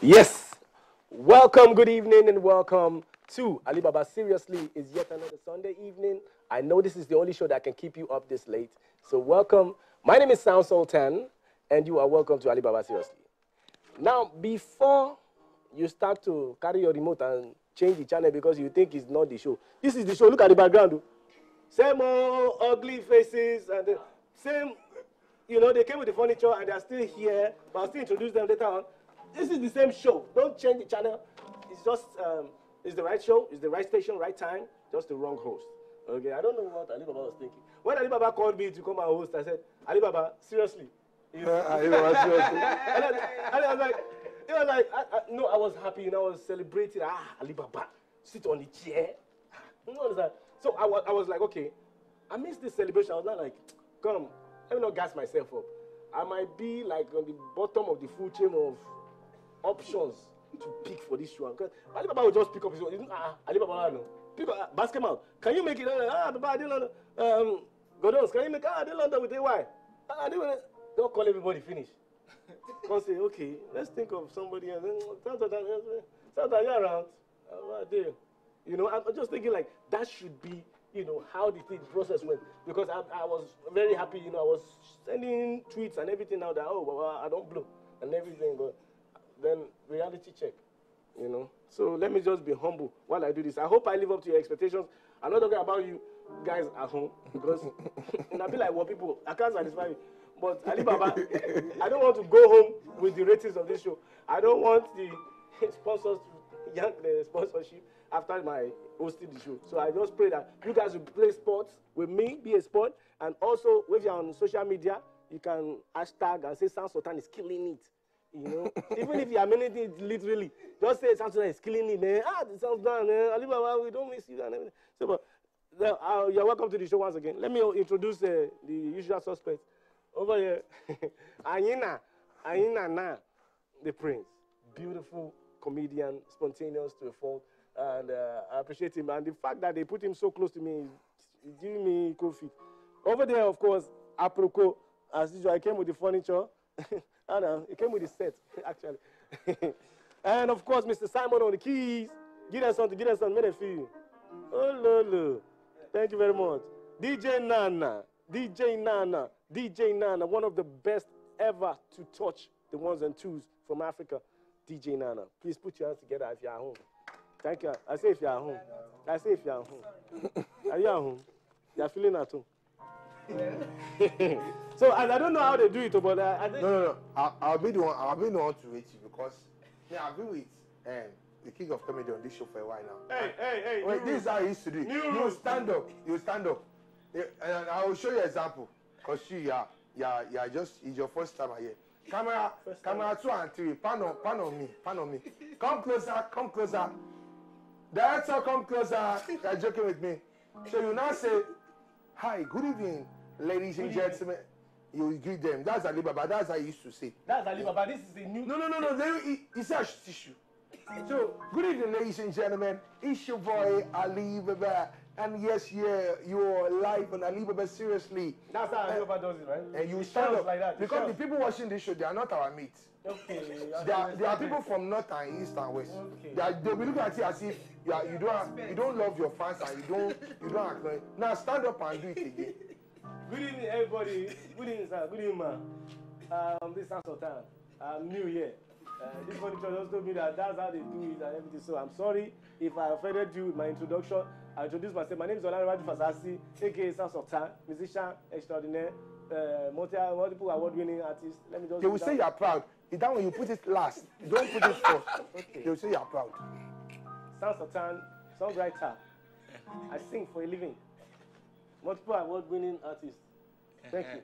Yes. Welcome, good evening, and welcome to Alibaba. Seriously, is yet another Sunday evening. I know this is the only show that can keep you up this late. So welcome. My name is Sound Sultan, and you are welcome to Alibaba. Seriously. Now, before you start to carry your remote and change the channel because you think it's not the show, this is the show. Look at the background. Same old ugly faces and the same, they came with the furniture and they're still here, but I'll still introduce them later on. This is the same show. Don't change the channel. It's just, it's the right show, it's the right station, right time, just the wrong host. Okay, I don't know what Alibaba was thinking. When Alibaba called me to come and host, I said, Alibaba, seriously. Alibaba, seriously. And I was like, no, I was happy, I was celebrating. Alibaba, sit on the chair. You know what I'm saying? So I was like, okay, I missed this celebration. I was not like, come, let me not gas myself up. I might be like on the bottom of the food chain of options to pick for this show. Because Alibaba will just pick up his own. Alibaba, no. Pick up, basket mouth. Can you make it? Baba, I didn't Godons, can you make I didn't with AY? Don't call everybody finish. Can't say, okay, let's think of somebody else. Sometimes you're around. I'm just thinking like that should be, how the process went. Because I was very happy, I was sending tweets and everything out that, I don't blow and everything. But then reality check, So let me just be humble while I do this. I hope I live up to your expectations. I'm not talking about you guys at home because I feel like what people, I can't satisfy you. But Alibaba, I don't want to go home with the ratings of this show. I don't want the sponsors to yank the sponsorship after my hosting the show. So I just pray that you guys will play sports with me, be a sport, and also if you're on social media, you can hashtag and say Sound Sultan is killing it. Even if you are meaning it literally, just say Sound Sultan is killing it, man. The sounds done, man. Alibaba, we don't miss you and everything. So, but you're welcome to the show once again. Let me introduce the usual suspects. Over here, Aina Na, the prince. Beautiful comedian, spontaneous to a fault. And I appreciate him. And the fact that they put him so close to me is giving me cold feet. Over there, of course, Aproko, as usual, I came with the furniture. I know, it came with the set, actually. And of course, Mr. Simon on the keys. Get us something, make it feel. Oh, Lolo. Thank you very much. DJ Nana, one of the best ever to touch the ones and twos from Africa. DJ Nana. Please put your hands together if you're at home. Thank you. I say if you're at home. I say if you're at home. Are you at home? You're feeling at home. So I don't know how they do it, but I think... No. I'll be the one to rate you because I've been with the king of comedy on this show for a while now. Hey. Wait, this is how he used to do it. You stand up. And I will show you an example. Because it's your first time here. Camera 2 and 3. Pan on me. Come closer. Director, come closer. You're joking with me. So you now say, hi, good evening, ladies and gentlemen. You greet them. That's Alibaba. That's how I used to say. That's Alibaba. This is a new... No. He said tissue. So, good evening, ladies and gentlemen. It's your boy, Alibaba. And yes, you're live on Alibaba, seriously. That's how Alibaba does it, right? And you stand up. Like that. Because the people watching this show, they are not our mates. Okay. There are people from north and east and west. Okay. They'll be looking at you as if you don't love your fans and you don't acknowledge. Now stand up and do it again. Good evening, everybody. Good evening, sir. Good evening, man. This is Sound Sultan. I'm new here. This furniture just told me that that's how they do it and everything. So I'm sorry if I offended you with my introduction. I introduce myself. My name is Olanrewaju Fasasi, aka Sound Sultan, musician extraordinaire, multiple award-winning artist. Let me just. They will say you are proud. It's that when you put it last. You don't put it first. Okay. They will say you are proud. Sound Sultan, songwriter. I sing for a living. Multiple award-winning artist. Thank you.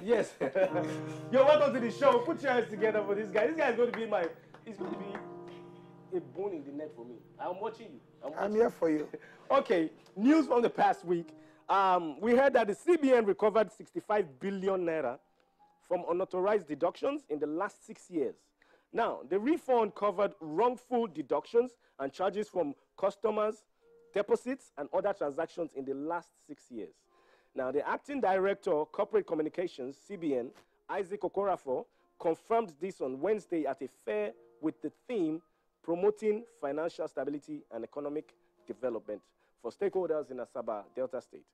Yes. You're welcome to the show. Put your hands together for this guy. This guy is going to be he's going to be a bone in the neck for me. I'm watching you. I'm here for you. Okay, news from the past week. We heard that the CBN recovered 65 billion naira from unauthorized deductions in the last 6 years. Now, the refund covered wrongful deductions and charges from customers, deposits, and other transactions in the last 6 years. Now, the acting director, Corporate Communications, CBN, Isaac Okorafor, confirmed this on Wednesday at a Fair with the theme promoting financial stability and economic development for stakeholders in Asaba, Delta State.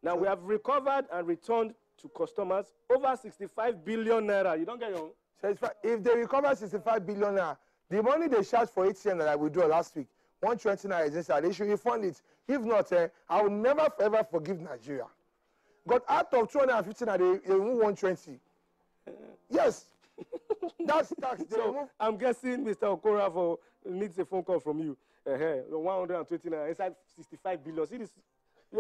Now, we have recovered and returned to customers over 65 billion naira. You don't get your own? If they recover 65 billion naira, the money they charged for ATM that I withdrew last week, 120 naira, they should refund it. If not, I will never ever forgive Nigeria. But out of 250 naira, they remove 120. Yes. That's tax. So I'm guessing Mr. Okora needs a phone call from you. 120 naira inside 65 billion. See this?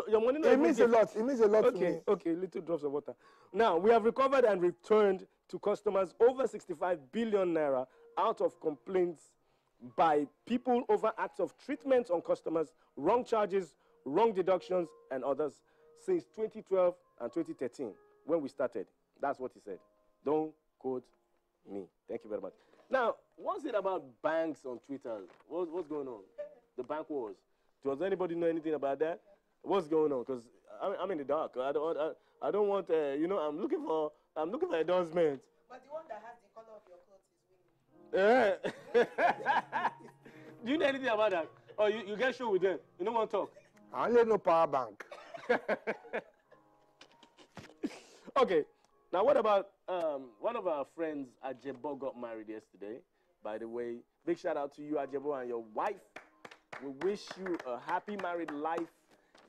Your money. It means a lot. It means a lot to me. Okay, little drops of water. Now we have recovered and returned to customers over 65 billion naira out of complaints by people over acts of treatment on customers, wrong charges, wrong deductions, and others since 2012 and 2013 when we started. That's what he said. Don't quote me. Thank you very much. Now, what's it about banks on Twitter? What's going on? The bank wars. Does anybody know anything about that? What's going on? Because I'm in the dark. I don't want. I'm looking for endorsement. But the one that has the color of your clothes is winning. Do you know anything about that? Or you get show with them? You don't want to talk? I only know power bank. Okay. Now, what about one of our friends, Ajebo, got married yesterday. By the way, big shout out to you, Ajebo, and your wife. We wish you a happy married life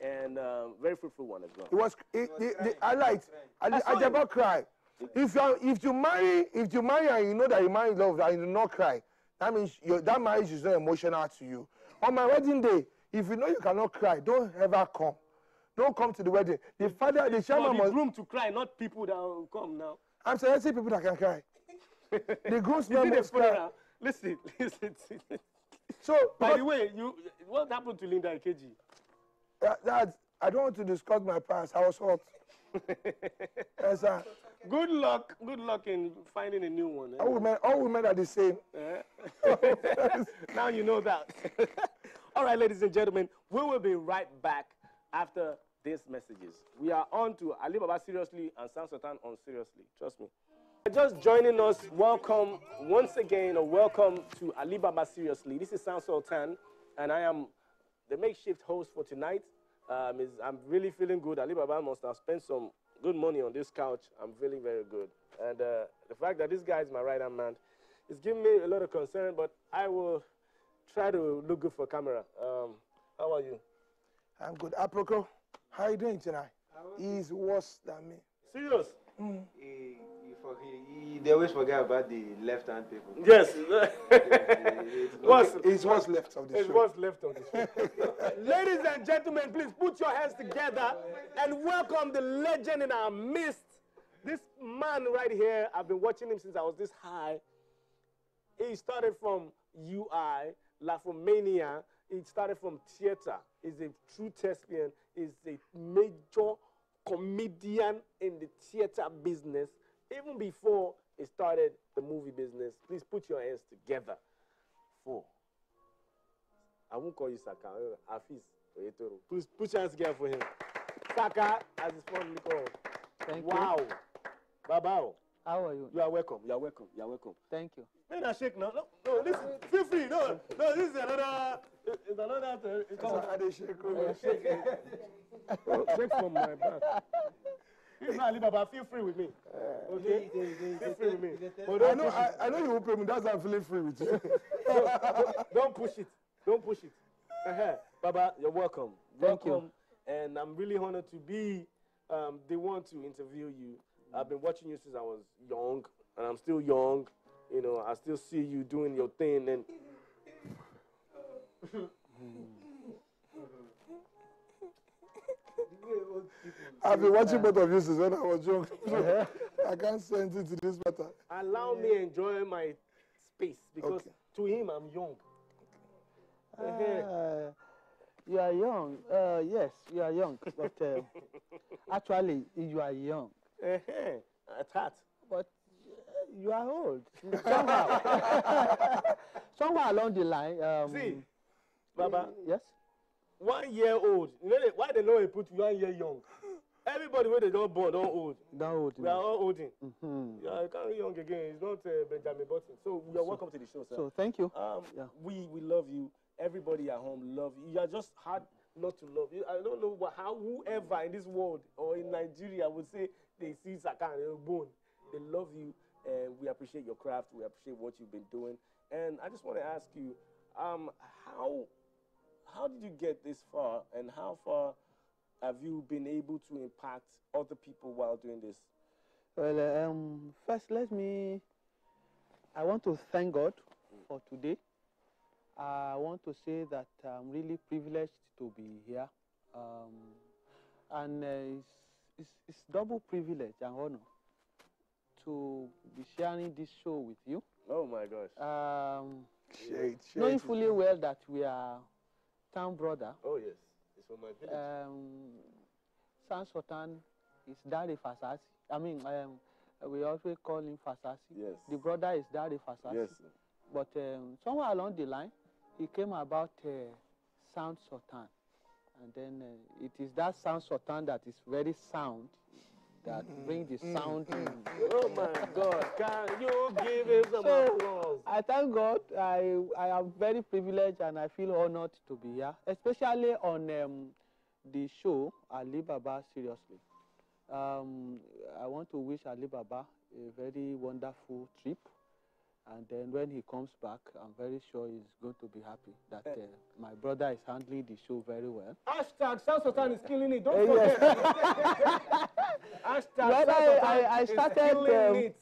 and very fruitful one as well. It was. I liked. Ajebo cry. If you marry and you know that you marry love and you do not cry, that means that marriage is not emotional to you. On my wedding day, if you know you cannot cry, don't ever come. Don't come to the wedding. The father, the chairman must. Groom to cry, not people that will come now. I'm saying people that can cry. The groomsmen must cry. Listen. So, by the way, what happened to Linda Ikeji? That I don't want to discuss my past. I was hot. Yes, sir. Good luck in finding a new one. All women are the same. Now you know that. All right, ladies and gentlemen, we will be right back after these messages. We are on to Alibaba Seriously and San Sultan on Seriously. Trust me. Just joining us, welcome once again, or welcome to Alibaba Seriously. This is San Sultan, and I am the makeshift host for tonight. I'm really feeling good. Alibaba must have spent some good money on this couch. I'm feeling very good. And the fact that this guy is my right-hand man is giving me a lot of concern, but I will try to look good for camera. How are you? I'm good. Aproko, how are you doing tonight? He's worse than me. Serious? They always forget about the left-hand people. Yes. It's what's left of the show. It's what's left of the show. Ladies and gentlemen, please put your hands together and welcome the legend in our midst. This man right here, I've been watching him since I was this high. He started from UI, Lafomania. He started from theater. He's a true thespian. He's a major comedian in the theater business. Even before he started the movie business, please put your hands together for. I won't call you Saka. Afis Oyetoro. Please put your hands together for him. Saka, as it's fondly called. Thank you. Wow. Babao. How are you? You are welcome. You are welcome. You are welcome. Thank you. Man, I shake now. No, listen. Feel free. No, this is another. It's another. Shake from my back. If not Alibaba, feel free with me. Okay? Feel free with me. I know you will pay me. That's why I'm feeling free with you. Don't push it. Don't push it. Baba, you're welcome. Thank you. And I'm really honored to be the one to interview you. I've been watching you since I was young, and I'm still young. You know, I still see you doing your thing. And I've been watching both of you since when I was young. So I can't send it to this matter. Allow me enjoy my space because to him I'm young. You are young. Yes, you are young. But actually, you are young. At heart. But you are old. Somehow. Somewhere along the line. See, Baba. Yes? 1 year old. You know why they know he put 1 year young? Everybody where they don't born, don't old. Don't hold We are all holding. Mm-hmm. Yeah, I can't be young again. It's not Benjamin Button. So you are welcome to the show, sir. So thank you. Yeah. We love you. Everybody at home love you. You are just hard not to love you. I don't know how whoever in this world or in Nigeria would say they see Saka and bone. They love you, and we appreciate your craft. We appreciate what you've been doing. And I just want to ask you, how did you get this far, and how far have you been able to impact other people while doing this? Well, first I want to thank God for today. I want to say that I'm really privileged to be here. And it's double privilege and honor to be sharing this show with you. Oh my gosh. Knowing fully well that we are town brother. Oh yes, it's from my village. San Sultan is Dari Fasasi. I mean, we always call him Fasasi. Yes. The brother is Dari Fasasi. Yes. But somewhere along the line, he came about Sound Sultan. And then it is that Sound Sultan that is very sound, that brings the sound in. Oh my God, can you give him some applause? I thank God. I am very privileged and I feel honored to be here, especially on the show Alibaba. Seriously, I want to wish Alibaba a very wonderful trip, and then when he comes back, I'm very sure he's going to be happy that my brother is handling the show very well. Hashtag South Sultan is killing it. Don't forget. Hashtag Well, I started. is killing it.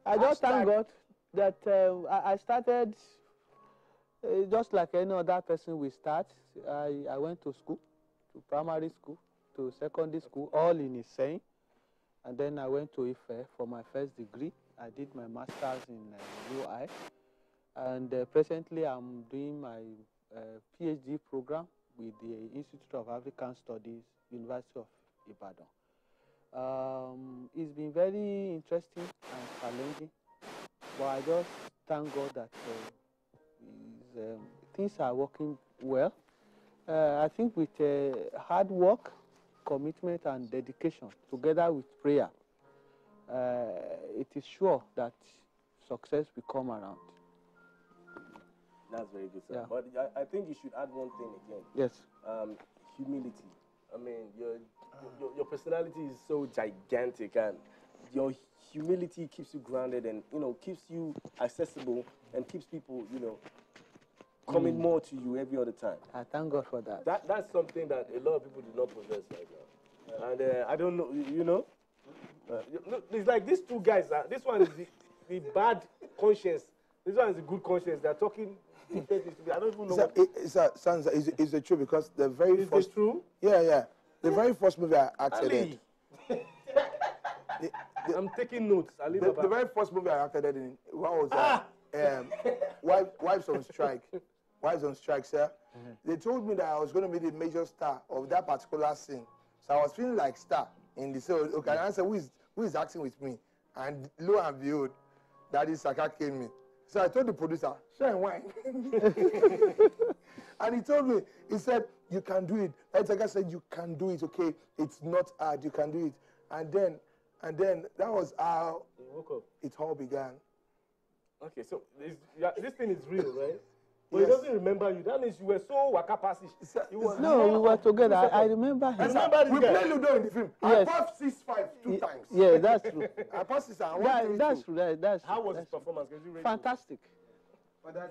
I just thank Hashtag. God that I started just like any other person we start. I went to school, to primary school, to secondary school, all in Isen. And then I went to Ife for my first degree. I did my master's in UI. And presently I'm doing my PhD program with the Institute of African Studies, University of Ibadan. It's been very interesting and challenging, but I just thank God that things are working well. I think with hard work, commitment, and dedication, together with prayer, it is sure that success will come around. That's very good, sir. Yeah. But I think you should add one thing again. Yes. Humility. I mean, your personality is so gigantic, and your humility keeps you grounded, and keeps you accessible, and keeps people coming more to you every other time. I thank God for that. That's something that a lot of people do not possess right now. And I don't know, it's like these two guys. This one is the bad conscience. This one is the good conscience. They're talking different things to me. I don't even know. It's the truth, because the very Is first. this true? Yeah. The very first movie I acted in. Ali. I'm taking notes. The very first movie I acted in, what was Wives on Strike. Wives on Strike, sir. They told me that I was going to be the major star of that particular scene. So I was feeling like star in the scene. Okay, and I said, who is acting with me? And lo and behold, Daddy Saka came in. So I told the producer, shine wine. And he told me, he said, you can do it. And Saka said, you can do it, okay? It's not hard, you can do it. And then that was how it all began. Okay, so this thing is real, right? But he doesn't remember you. That means you were so wakapasi. No, we were together. I remember him. I remember this We guy. played Ludo in the film. Yes. I passed 6-5 two times. Yeah, that's true. I passed 6 and That's true. That's How true. was his performance? Can you rate it? Fantastic.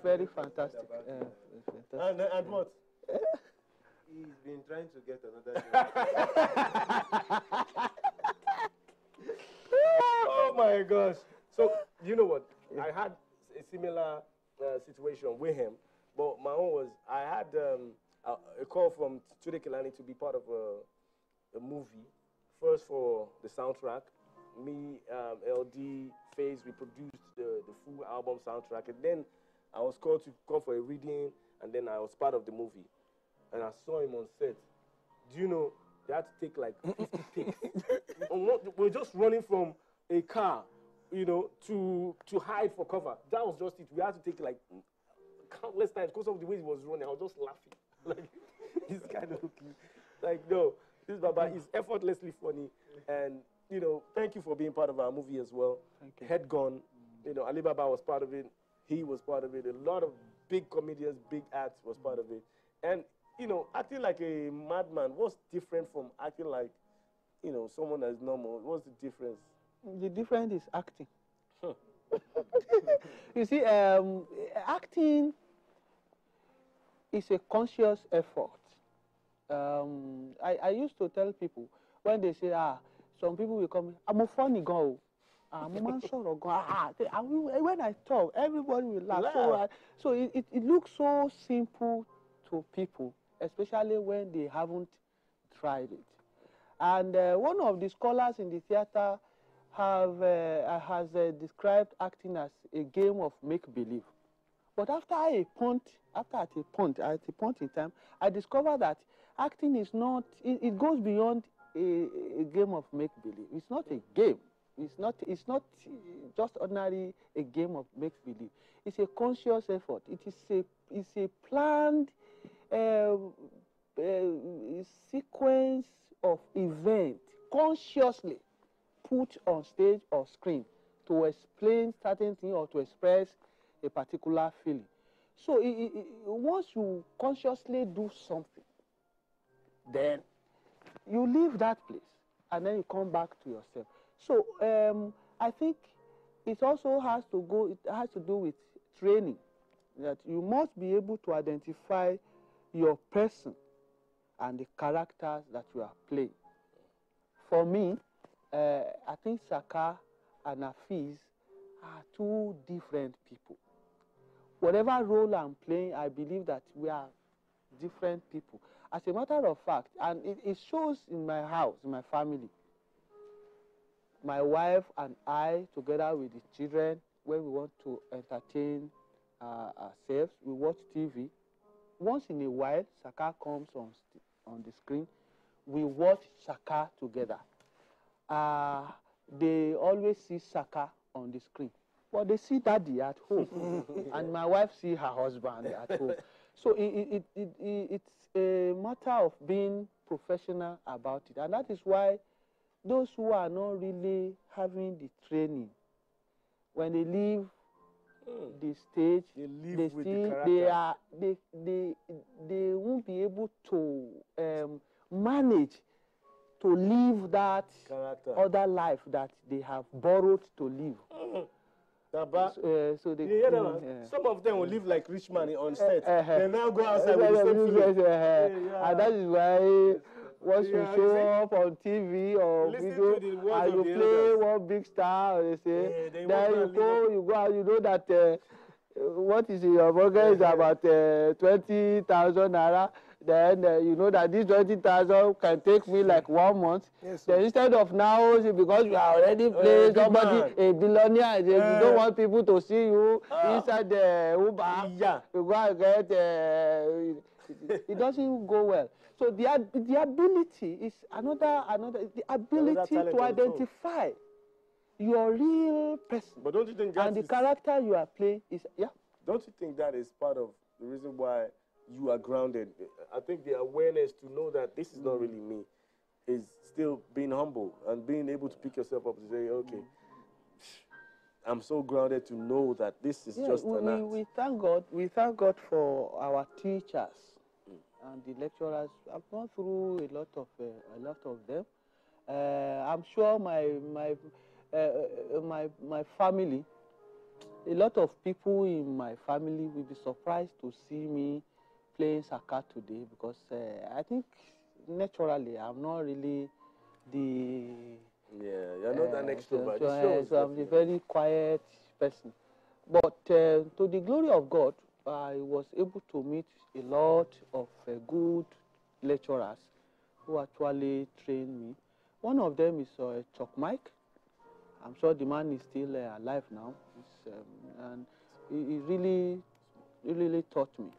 Very fantastic. Fantastic. And what? He's been trying to get another job. Oh my gosh. So, you know what? I had a similar situation with him, but my own was I had a call from Tude Kelani to be part of a movie. First for the soundtrack. Me, LD, FaZe, we produced the full album soundtrack. And then I was called to come for a reading, and then I was part of the movie. And I saw him on set. Do you know, they had to take like 50 takes. We're just running from a car, to hide for cover. That was just it. We had to take like countless times because of the way he was running. I was just laughing. Like, this guy looking. Like, no, This Baba is effortlessly funny, and you know, thank you for being part of our movie as well. Thank you. Head Gone, you know, Alibaba was part of it. He was part of it. A lot of big comedians, big acts was part of it. And you know, acting like a madman. What's different from acting like, you know, someone that's normal? What's the difference? The difference is acting. You see, acting is a conscious effort. I used to tell people when they say, some people will come, I'm a funny girl. When I talk, everybody will laugh. So it looks so simple to people, especially when they haven't tried it. And one of the scholars in the theater has described acting as a game of make-believe. But at a point in time, I discovered that acting is not, it goes beyond a game of make-believe. It's not a game. It's not just ordinary a game of make-believe. It's a conscious effort. It's a planned sequence of events consciously put on stage or screen to explain certain things or to express a particular feeling. So once you consciously do something, then you leave that place and then you come back to yourself. So I think it also has to do with training, that you must be able to identify your person and the characters that you are playing. For me, I think Saka and Hafiz are two different people. Whatever role I'm playing, I believe that we are different people. As a matter of fact, and it shows in my house, in my family. My wife and I, together with the children, when we want to entertain ourselves, we watch TV. Once in a while, Saka comes on the screen. We watch Saka together. They always see Saka on the screen, but they see Daddy at home, and my wife see her husband at home. So it's a matter of being professional about it, and that is why those who are not really having the training, when they leave the stage, they won't be able to manage to live that other life that they have borrowed to live. So they, some of them will live like rich man on set. They now go outside with the same feeling. And that is why once you show up on TV or video and you play one big star, they say, then you go out, you know that what is in your pocket is about 20,000 naira. Then you know that this 20,000 can take me like 1 month. Yes, then instead of now, because you are already playing somebody, a billionaire, you don't want people to see you inside the Uber. Yeah. You go and get, it doesn't go well. So the ability is the ability to identify your real person. But don't you think that and the character you are playing is, Don't you think that is part of the reason why you are grounded? I think the awareness to know that this is not really me is still being humble and being able to pick yourself up to say, okay, I'm so grounded to know that this is just an act. We thank God. We thank God for our teachers and the lecturers. I've gone through a lot of them. I'm sure my family, a lot of people in my family will be surprised to see me playing Saka today, because I think naturally I'm not really the... Yeah, you're not an extrovert. So I'm a very quiet person. But to the glory of God, I was able to meet a lot of good lecturers who actually trained me. One of them is Chuck Mike. I'm sure the man is still alive now. And he really taught me.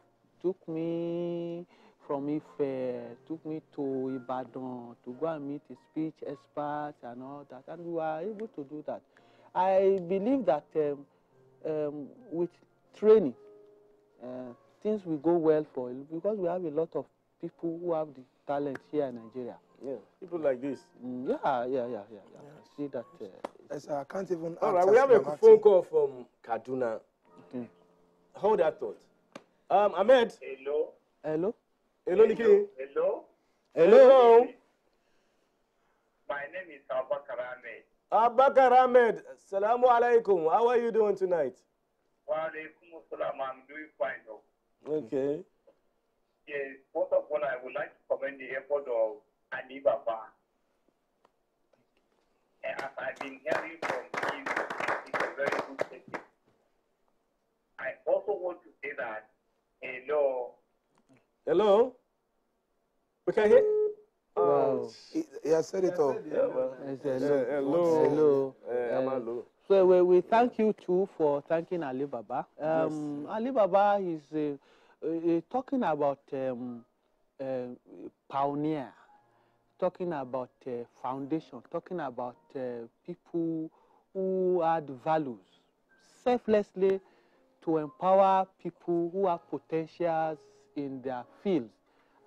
Took me from Ife, took me to Ibadan to go and meet a speech expert and all that. And we were able to do that. I believe that with training, things will go well for you, because we have a lot of people who have the talent here in Nigeria. Yeah, people like this. Yeah. I see that. Yes, I can't even. All act right, we as have a I'm phone acting. call from Kaduna. Okay. Hold that thought. Ahmed. Hello. Hello. Hello, Nikki. Hello. Hello. My name is Abakar Ahmed. Abakar Ahmed. Assalamu alaikum. How are you doing tonight? Wa alaikum assalam. I'm doing fine. Okay. Yes, first of all, I would like to commend the effort of Alibaba. And as I've been hearing from him, it's a very good thing. I also want to say that, Hello. We can hear. Wow. He has said it all. Yeah, well. Yes, hello. Hello. Hello. I'm hello. So we thank you too for thanking Alibaba. Alibaba is talking about pioneer, talking about foundation, talking about people who add values selflessly to empower people who have potentials in their fields.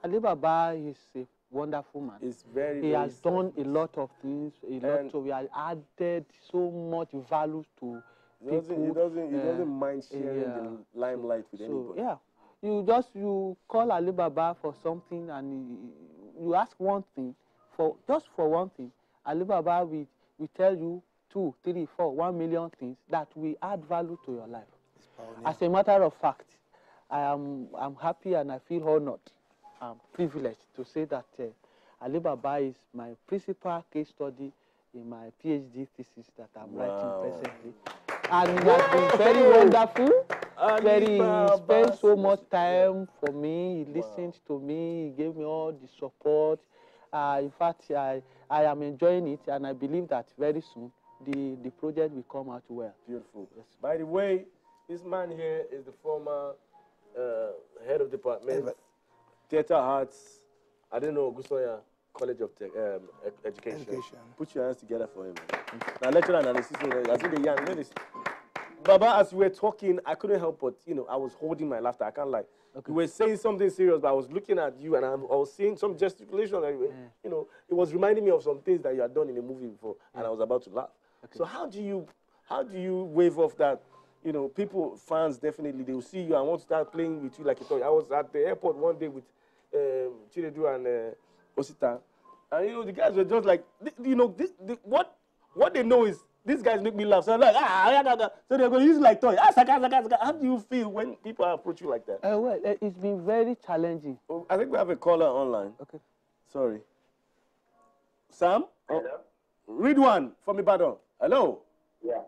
Alibaba is a wonderful man. It's very, He very has done a selfless. lot of things, he has added so much values to people. He doesn't mind sharing the limelight with So anybody. yeah, you call Alibaba for something and you ask one thing just for one thing. Alibaba will tell you 2, 3, 4, 1 million things that will add value to your life. As a matter of fact, I'm happy and I feel honored. I'm privileged to say that Alibaba is my principal case study in my PhD thesis that I'm writing presently. And it has been very wonderful. He spent so much time for me. He listened to me. He gave me all the support. In fact, I am enjoying it, and I believe that very soon the project will come out well. Beautiful. Yes. By the way, this man here is the former head of department, theater arts. I don't know, Gusoya College of Education. Put your hands together for him. Now, lecturer and assistant, I think the young ladies. Baba, as we were talking, I couldn't help but, I was holding my laughter. I can't lie. Okay. You were saying something serious, but I was looking at you and I was seeing some gesticulation. It was reminding me of some things that you had done in a movie before, and I was about to laugh. Okay. So how do you wave off that? People, fans definitely, they will see you and want to start playing with you like a toy. I was at the airport one day with Chinedu and Osita, and the guys were just like, what they know is these guys make me laugh. So I'm like, so they're going to use it like toy. How do you feel when people approach you like that? Well, it's been very challenging. Oh, I think we have a caller online. Okay. Sorry. Sam? Hello? Ridwan from Ibadan. Hello? Yeah.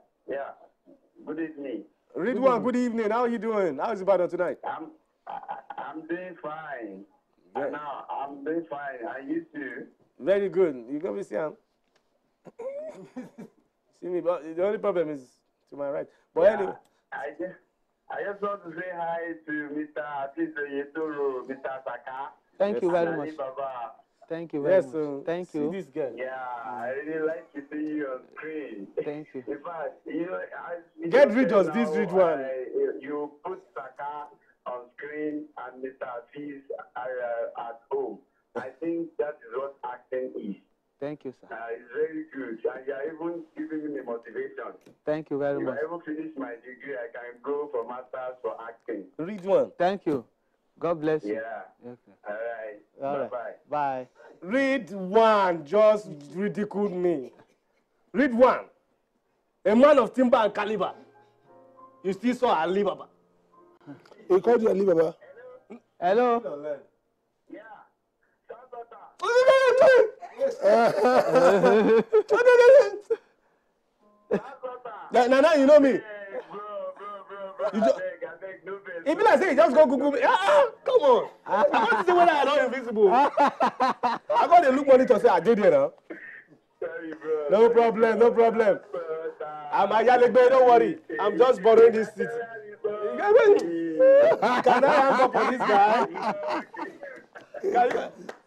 Good evening. Ridwan, good evening. How are you doing? How is Ibadan tonight? I'm doing fine. Yeah. Now I'm doing fine. Are you too? Very good. You got me, Sam? See me, but the only problem is to my right. But anyway. I just want to say hi to Mr. Atito Yetoro, Mr. Saka. Thank you very much. Alibaba. Thank you very much. Thank you. See this guy. Yeah, I really like to see you on screen. Thank you. In fact, Get rid of this Ridwan. You put Saka on screen and Mr. Aziz at home. I think that is what acting is. Thank you, sir. It's very good. And you are even giving me motivation. Thank you very much. If I ever finish my degree, I can go for masters for acting. Ridwan. Thank you. God bless you. Yeah. Okay. All right. Bye. Bye. Ridwan just ridiculed me. Ridwan, a man of timber and caliber. You still saw Alibaba. He called you Alibaba. Hello. Yeah. Now you know me. Bro. You just, I beg, no vex. if I say you just go Google me, come on. I want to see whether I'm not invisible. I got a look monitor say I did it now. Sorry, bro. No problem. I'm Ayalegbe, don't worry. I'm just borrowing this seat. Can I hang up on this guy?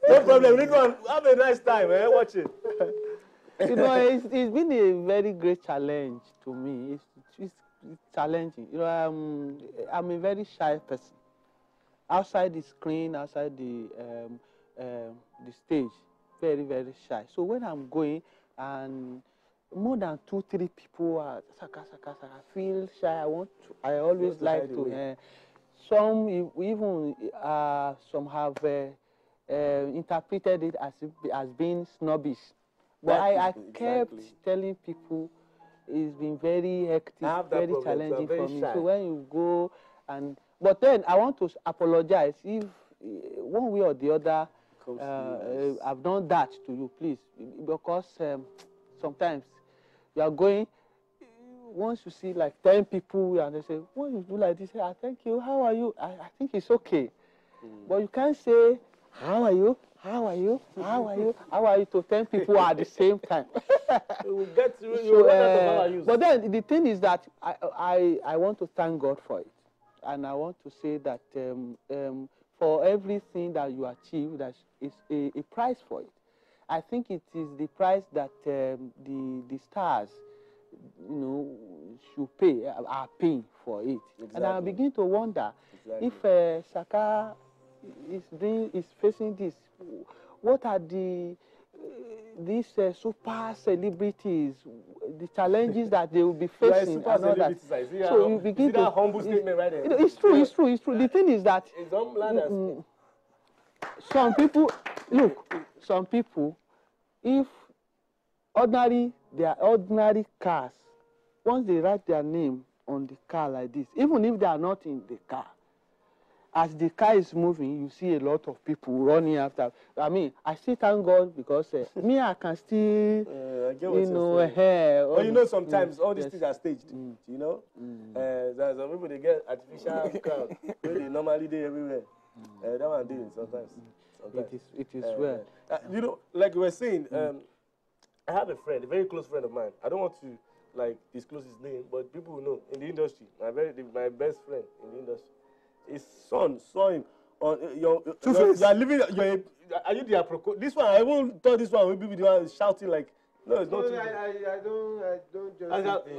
No problem. Ridwan, have a nice time. Watch it. It's been a very great challenge to me. It's challenging. I'm a very shy person. Outside the screen, outside the stage, very, very shy. So when I'm going and more than 2-3 people are Saka, I feel shy. I always like to. Some even some have interpreted it as being snobbish. But I kept telling people it's been very hectic, very challenging for me. So when you go but then I want to apologize if one way or the other I've done that to you, please, because sometimes you are going. Once you see like 10 people and they say, "When you do like this," say, "Thank you. How are you?" I think it's okay, but you can't say, "How are you? How are you? How are you? How are you?" to 10 people at the same time. You get to you run out of our use. But then the thing is that I want to thank God for it, and I want to say that for everything that you achieve, that is a price for it. I think it is the price that the stars, should pay, are paying for it. Exactly. And I begin to wonder if Saka is facing this. What are these super celebrities, the challenges that they will be facing and all that? So you begin to humble statement right there. It's true. It's true. It's true. The thing is that some people look. Some people, if they are ordinary cars, once they write their name on the car like this, even if they are not in the car, as the car is moving, you see a lot of people running after. I mean, I still thank God because me, I can still, But sometimes all these things are staged. There's some people, they get artificial crowd where they normally do everywhere. That one doing sometimes. It is well. Like we were saying, I have a friend, a very close friend of mine. I don't want to disclose his name, but people know in the industry. My best friend in the industry. His son saw him on you are living. Are you the this one? I won't thought this one will be the one shouting like. No, it's not. I don't just.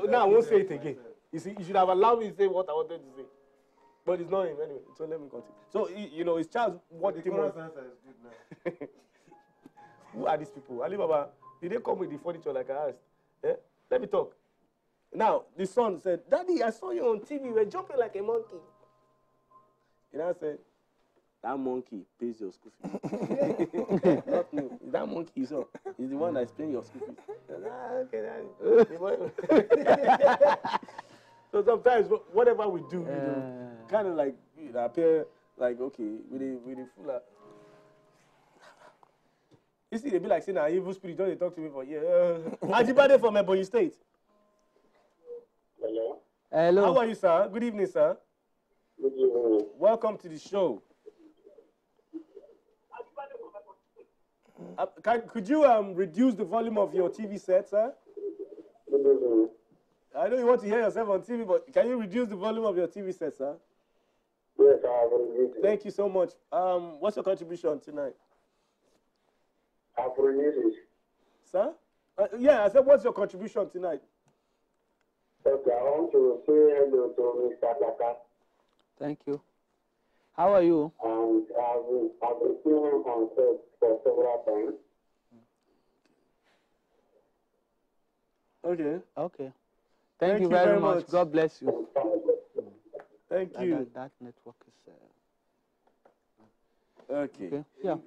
Now I won't say it again. You see, you should have allowed me to say what I wanted to say. But it's not him anyway. So let me continue. So his child. What the answer is good now. Who are these people? Alibaba. Did they come with the furniture like I asked? Let me talk. Now the son said, "Daddy, I saw you on TV. You were jumping like a monkey." And I said, "That monkey pays your school fees." Not me. That monkey you saw is the one that's paying your school fees. Okay, so sometimes whatever we do, kind of like appear like okay, with the full. You see, they be like saying, "An evil spirit." Don't they talk to me for Ajibade from Ebonyi State. Hello. Hello. How are you, sir? Good evening, sir. Good evening. Welcome to the show. Could you reduce the volume of your TV set, sir? Good evening. I know you want to hear yourself on TV, but can you reduce the volume of your TV set, sir? Yes, I have reduced it. Thank you so much. What's your contribution tonight? I've reduced it. Sir? Yeah, I said, what's your contribution tonight? Okay, I want to say hello to Mr. Saka. Thank you. How are you? And I've been seeing him on set for several times. Okay. Thank you very much. God bless you. Thank you. That network is... Okay. Yeah.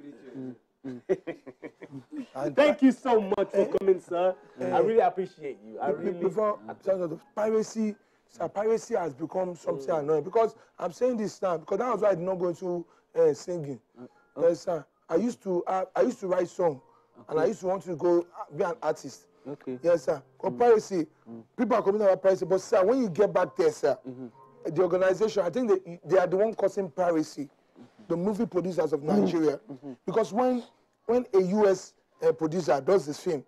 Thank you so much for coming, sir. I really appreciate you. Before piracy has become something annoying because I'm saying this now because that was why I did not go into singing. Yes, I used to write songs and I used to want to go be an artist. Okay. Yes, sir. Because piracy, people are coming about piracy, but sir, when you get back there, sir, the organization, I think they are the one causing piracy. The movie producers of Nigeria, because when a U.S. Producer does this film,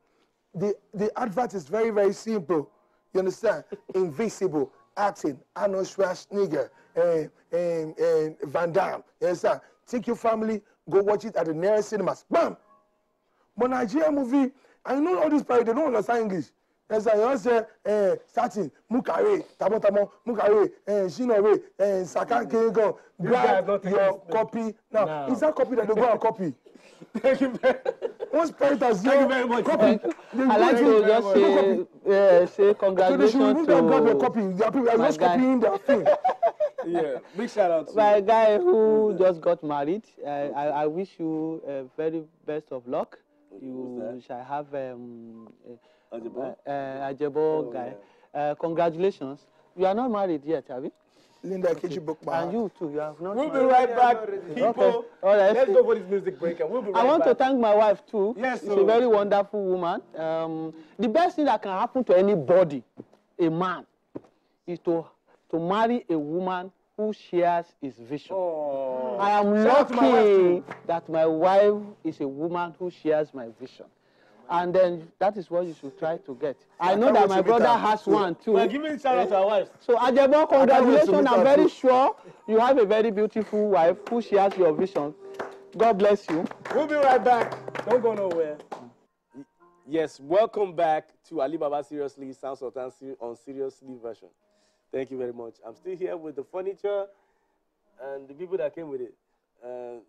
the advert is very, very simple. You understand? Invisible, acting, Arnold Schwarzenegger, Van Damme. You understand? Take your family, go watch it at the nearest cinemas. Bam! But Nigerian movie, I know all these people, they don't understand English. Yes, I just say, starting, Mukare, Tamo, Mukare, Shinore, Saka Kengo, grab your copy. Now, is that copy that they go and copy? Thank you very much. Once parent has Thank you very much. Thank you. I like to just say So they should congratulations remove that God to copy. There are people are my just guy. copying their thing. Yeah, big shout out to my you. guy who just got married. I wish you very best of luck. You shall have Ajebo? Ajebo guy. Congratulations. You are not married yet, have you? Linda Kechi book And you too. You have not. We'll be married. right back, people. Okay. All right. Let's go for this music break and we'll be right I want back. to thank my wife too. Yes, She's so- a very wonderful woman. The best thing that can happen to anybody, a man, is to marry a woman who shares his vision. Oh. I am Shout out to my wife lucky too. that my wife is a woman who shares my vision. And then that is what you should try to get. I know that my brother has one too. We're giving shout out to our wives. So Ajebo, wait to congratulations. meet I'm her very too. sure you have a very beautiful wife who shares your vision. God bless you. We'll be right back. Don't go nowhere. Yes, welcome back to Alibaba Seriously Sound Sultan on Seriously version. Thank you very much. I'm still here with the furniture and the people that came with it. I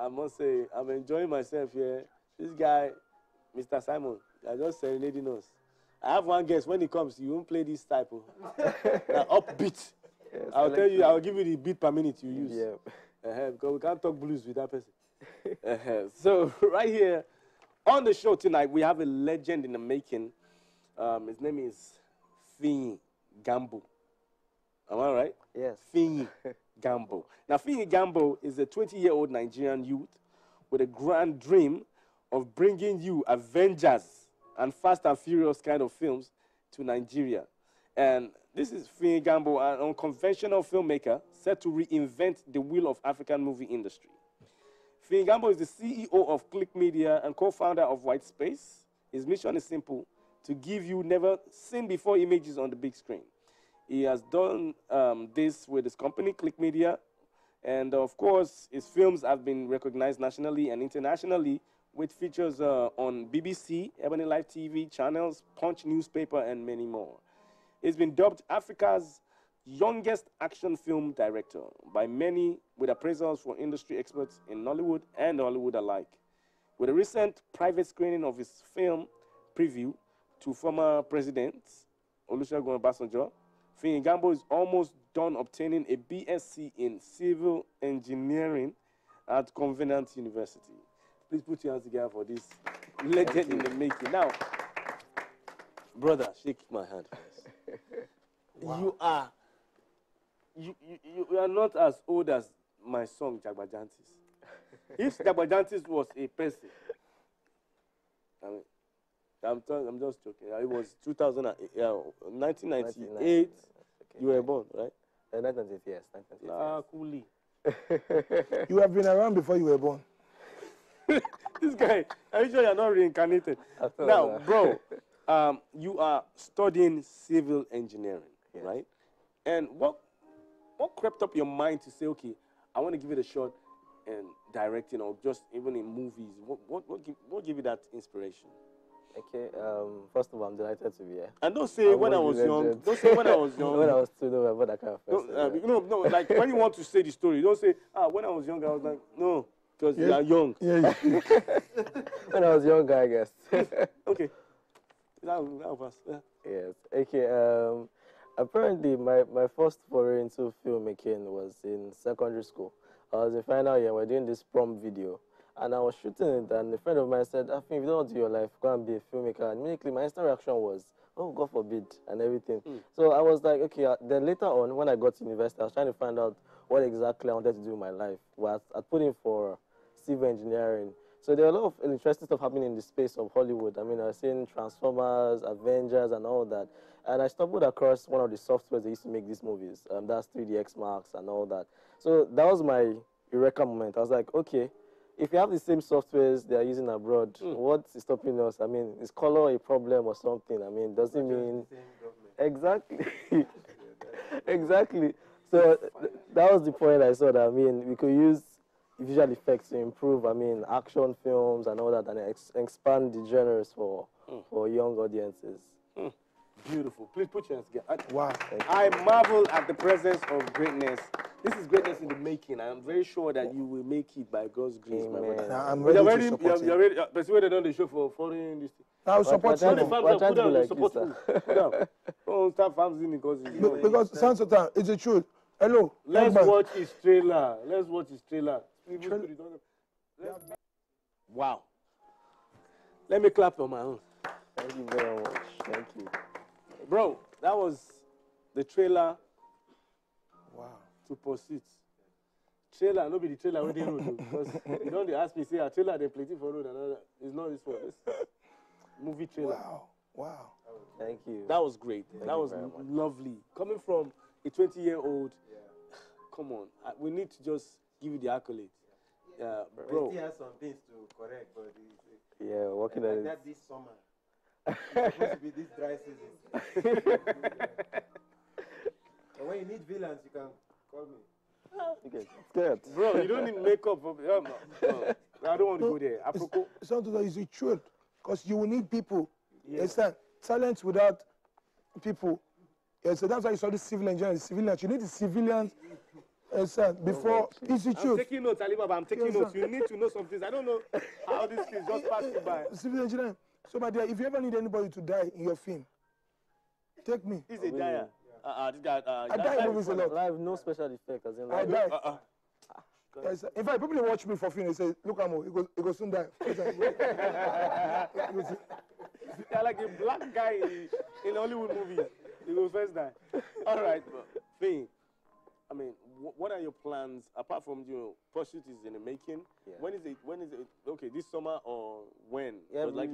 must say, I'm enjoying myself here. This guy, Mr. Simon, are just serenading us. I have one guess. When he comes, you won't play this type of upbeat. Yes, I'll like tell you, I'll give you the beat per minute you use. Yeah. Because we can't talk blues with that person. So right here on the show tonight, we have a legend in the making. His name is Finyi Gambo. Am I right? Yes. Finyi Gambo. Now, Finyi Gambo is a 20-year-old Nigerian youth with a grand dream of bringing you Avengers and Fast and Furious kind of films to Nigeria. And this is Finyi Gambo, an unconventional filmmaker set to reinvent the wheel of African movie industry. Finyi Gambo is the CEO of Click Media and co-founder of White Space. His mission is simple: to give you never seen before images on the big screen. He has done this with his company, Click Media, and of course, his films have been recognized nationally and internationally with features on BBC, Ebony Live TV channels, Punch newspaper, and many more. He's been dubbed Africa's youngest action film director by many, with appraisals from industry experts in Nollywood and Hollywood alike. With a recent private screening of his film preview to former President Olusegun Obasanjo, Finyi Gambo is almost done obtaining a BSc in Civil Engineering at Covenant University. Please put your hands together for this legend in the making. Now, brother, shake my hand first. Wow. You are not as old as my song, Jagbajantis. If Jagbajantis was a person, I'm just joking. It was 1998. Okay. You were born, right? 1998, yes. 1998. Coolly. You have been around before you were born. This guy, are you sure you're not reincarnated? Now, bro, you are studying civil engineering, Yes. right? And what crept up your mind to say, okay, I want to give it a shot and directing, or just even in movies? What gave you that inspiration? Okay, first of all, I'm delighted to be here. And don't say when I was young. Don't say when I was young. When I was too young about that kind of person. No, like when you want to say the story, don't say, when I was young, I was like, no, because you are young. Yeah. When I was younger, I guess. Okay. That was, yeah. Yes. Okay. Apparently, my first foray into filmmaking was in secondary school. I was in final year. We're doing this prom video, and I was shooting it. And a friend of mine said, "I think if you don't want to do your life, go and be a filmmaker." And immediately, my instant reaction was, "Oh, God forbid," and everything. So I was like, okay. Then later on, when I got to university, I was trying to find out what exactly I wanted to do in my life. Well, I put in for civil engineering. So there are a lot of interesting stuff happening in the space of Hollywood. I mean, I was seeing Transformers, Avengers, and all that. And I stumbled across one of the softwares they used to make these movies. That's 3DX Max and all that. So that was my eureka moment. I was like, okay, if you have the same softwares they are using abroad, what is stopping us? I mean, is color a problem or something? I mean, does it mean... Exactly. Exactly. So that was the point I saw that, I mean, we could use visual effects to improve, I mean, action films and all that, and expand the genres for young audiences. Beautiful. Please put your hands together. Wow. I marvel at the presence of greatness this is greatness in the making. I'm very sure that you will make it by God's grace, my Amen. brother. I'm But ready to support you're you. ready. Persuaded on the show for foreign this thing. I'll support We're you. The trying now. fans to put be down, they like support this, you. Put down. Don't start fans in because it's not. Because Sansotan, it's the truth. Hello. Let's young man. watch his trailer. Let's watch his trailer. Wow. Let me clap on my own. Thank you very much. Thank you. Bro, that was the trailer Wow. to Pursuit. Trailer, no be the trailer where they road. Because you don't dey ask me, say, a trailer they plenty for road. And all that. It's not this one. This movie trailer. Wow. Wow. Thank you. That was great. Thank that you was very much. lovely. Coming from a 20-year-old, come on. We need to just give you the accolade. Bro. He has some things to correct, but Yeah, working on like it. that this summer. It's supposed to be this dry season. And when you need villains, you can call me. Okay, scared. Bro, you don't need makeup. I don't want to go there. Afro. Sansotan is the truth. Because you will need people. Yeah. You understand? Talent without people. Yeah, so that's why you saw the civil engineers, civilians. You need the civilians. Before it's the I'm truth. taking notes, Alibaba. I'm taking Yes, notes. sir. You need to know some things. I don't know how this thing just passed you by. Civil engineer. So, my dear, if you ever need anybody to die in your film, take me. He's a dyer. This guy. I die in movies a lot. I have no special effect as in I like. die. Yes, sir. In fact, people they watch me for film, they say, look, Amo, he goes soon die. They're like a black guy in Hollywood movies. He will first die. All right, Finn. I mean, what are your plans apart from Pursuit is in the making? Yeah. When is it? Okay, this summer or when? Yeah, But we're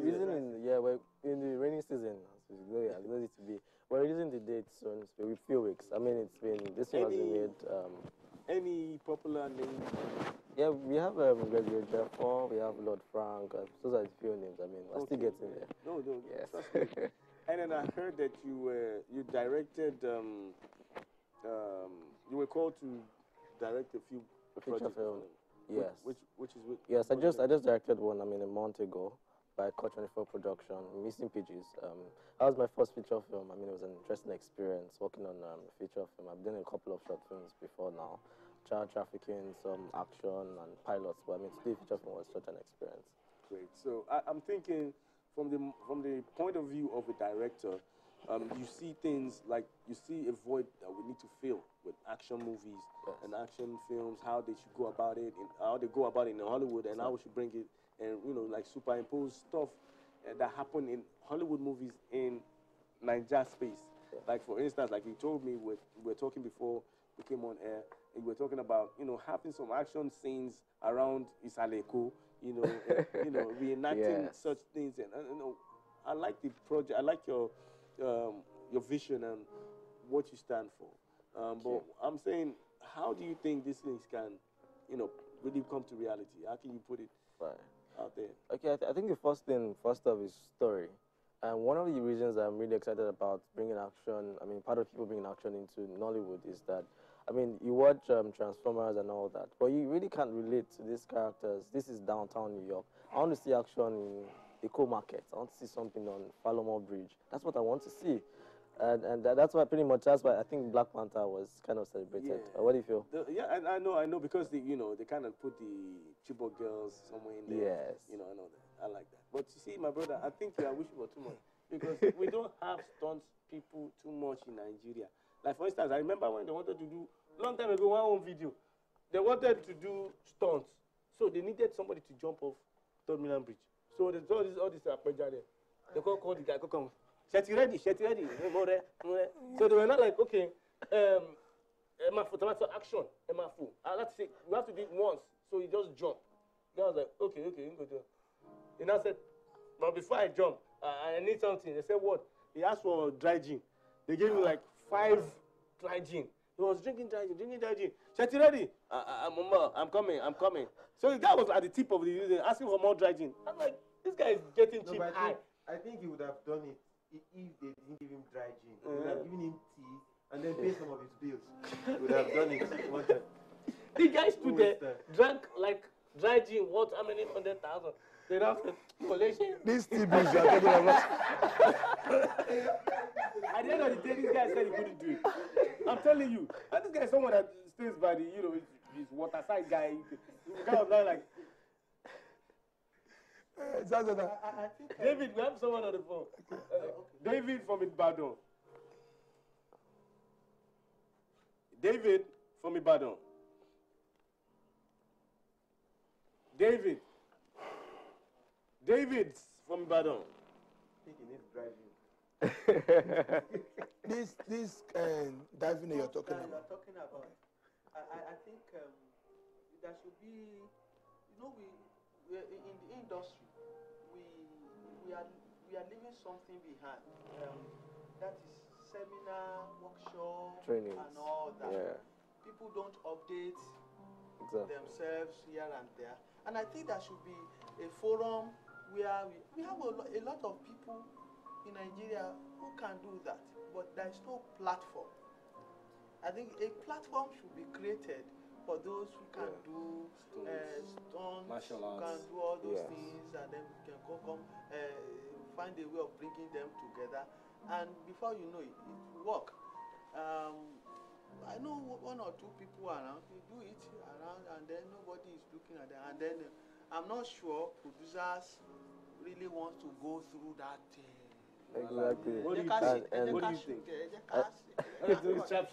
we're in the rainy season. So it's going to be. We're releasing the dates soon. It's been a few weeks. I mean, this one has been made. Any popular names? Yeah, we have Gregory Jeffo, we have Lord Frank. Those are the few names. I mean, we're still getting there. No. Yes. That's good. And then I heard that you directed. You were called to direct a few Feature projects. film. Yes. Which is with. Yes, I just directed one. I mean, a month ago by Cut 24 Production, Missing Pages. That was my first feature film. I mean, it was an interesting experience working on a feature film. I've done a couple of short films before now, child trafficking, some action and pilots. But I mean, today feature film was such an experience. Great. So I'm thinking from the point of view of a director, you see things like you see a void that we need to fill with action movies and action films, how they should go about it, and how they go about it in Hollywood, and how we should bring it, and like superimpose stuff that happen in Hollywood movies in Niger space. Yeah. Like for instance, like you told me, we were talking before we came on air, and we were talking about having some action scenes around Isaleko, reenacting such things, and I like the project. I like your vision and what you stand for. But I'm saying, how do you think these things can, really come to reality? How can you put it out there? Okay, I think the first off is story. And one of the reasons I'm really excited about bringing action, I mean, part of people bringing action into Nollywood is that, I mean, you watch Transformers and all that, but you really can't relate to these characters. This is downtown New York. I want to see action in Eco Market. I want to see something on Falmouth Bridge. That's what I want to see. And that's why I think Black Panther was kind of celebrated. Yeah. What do you feel? I know because they kind of put the Chibok girls somewhere in there. Yes. I know that. I like that. But you see, my brother, I think you are wishing for too much because we don't have stunts people too much in Nigeria. Like for instance, I remember when they wanted to do long time ago one video, they wanted to do stunts, so they needed somebody to jump off Third Mainland Bridge. So there's all this Abuja there. They call the guy, come. Shetty ready. So they were not like, okay, tomato action, let's say we have to do it once. So he just jumped. Then I was like, okay, you can go do it. He now said, but before I jump, I need something. They said, what? He asked for dry gin. They gave him like 5 dry gin. He was drinking dry gin. Shetty ready? I'm coming. So the guy was at the tip of the unit asking for more dry gin. I'm like, this guy is getting cheap high. I think he would have done it if they didn't give him dry gin. They would have given him tea and then pay some of his bills. He would have done it one time. The guy stood there, drank like dry gin, what, how many 100,000? Then after collection. These TBs you are talking about. At the end of the day, this guy said he couldn't do it. I'm telling you. And this guy is someone that stays by the, his waterside guy. He kind of like, I think David, we have someone on the phone. David from Ibadan. David from Ibadan. David. David from Ibadan. I think he needs driving. This diving that you're talking about. I think there should be, we in the industry, we are leaving something behind. That is seminar, workshop, Trainings. and all that. Yeah. People don't update Exactly. themselves here and there, and I think there should be a forum where we have a lot of people in Nigeria who can do that, but there is no platform. I think a platform should be created for those who can do stunts, martial who can arts. do all those Yes. things, and then we can find a way of bringing them together, and before you know it, it will work. I know one or two people around, they do it around, and then nobody is looking at them, and then I'm not sure producers really want to go through that. Exactly. What do you Jẹ́ ká think? ṣe- What do jẹ́ you ká think? ṣe- jẹ́ ká ṣe- Let's do it sharp.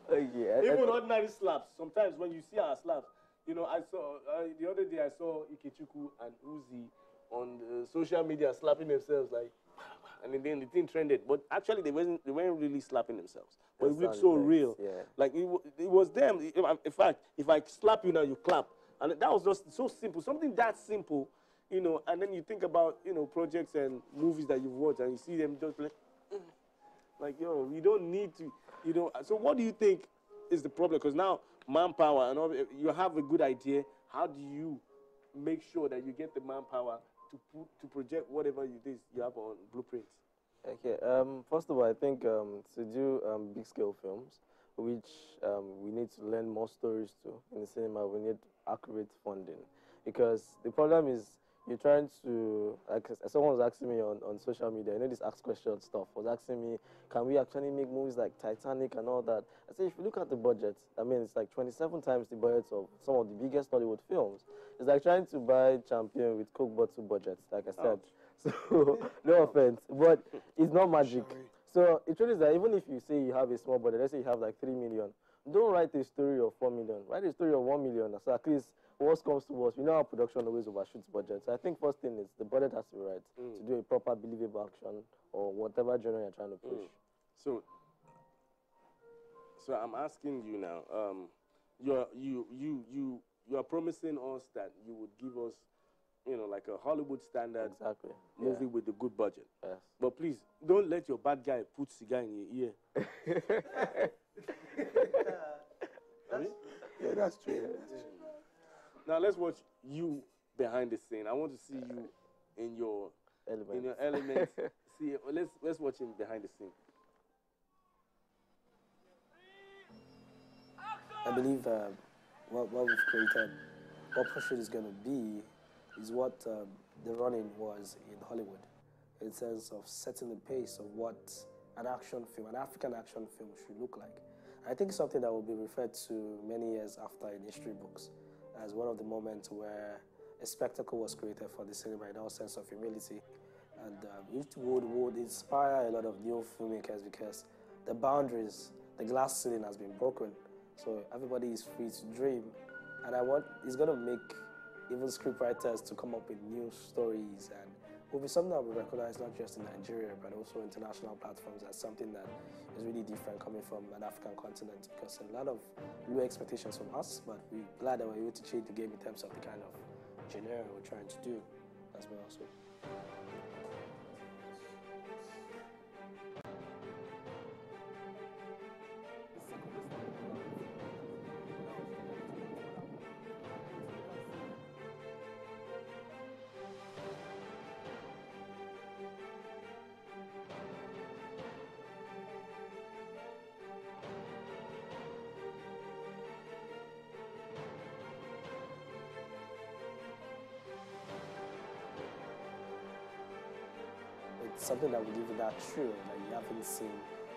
Okay. Even ordinary slaps. Sometimes when you see our slaps, I saw the other day I saw Ikechukwu and Uzi on the social media slapping themselves like, and then the thing trended. But actually, they weren't really slapping themselves. But it looked so Sound real. effects, yeah. Like it was them. In fact, if I slap you now, you clap, and that was just so simple. Something that simple, And then you think about projects and movies that you've watched, and you see them just like, we don't need to, So what do you think is the problem? Because now manpower and all, you have a good idea. How do you make sure that you get the manpower to project whatever it is you have on blueprints? Okay. First of all, I think to do big scale films, which we need to learn more stories to in the cinema, we need accurate funding, because the problem is you're trying to, like someone was asking me on social media, this ask question stuff, was asking me, can we actually make movies like Titanic and all that? I say, if you look at the budget, it's like 27 times the budget of some of the biggest Hollywood films. It's like trying to buy Champion with Coke bottle budgets, like I said. So, no offense, but it's not magic. So it truly is that even if you say you have a small budget, let's say you have like 3 million, don't write a story of 4 million. Write a story of 1 million. So at least worst comes to worst, we know how production always overshoots budget. So I think first thing is the budget has to be right to do a proper believable action or whatever genre you're trying to push. So I'm asking you now. You are promising us that you would give us, like a Hollywood standard movie with a good budget. Yes. But please don't let your bad guy put cigar in your ear. Yeah, that's true. Now let's watch you behind the scene. I want to see you in your element. See, let's watch him behind the scene. I believe what we've created, what Pursuit is going to be, is what the running was in Hollywood, in terms of setting the pace of what an action film, an African action film should look like. I think something that will be referred to many years after in history books as one of the moments where a spectacle was created for the cinema in all sense of humility. And it would inspire a lot of new filmmakers because the boundaries, the glass ceiling has been broken. So everybody is free to dream. And it's going to make even scriptwriters to come up with new stories, and will be something that will be recognized not just in Nigeria, but also international platforms as something that is really different coming from an African continent, because a lot of low expectations from us, but we're glad that we're able to change the game in terms of the kind of genre we're trying to do as well. So. It's something that will give you that thrill that you haven't seen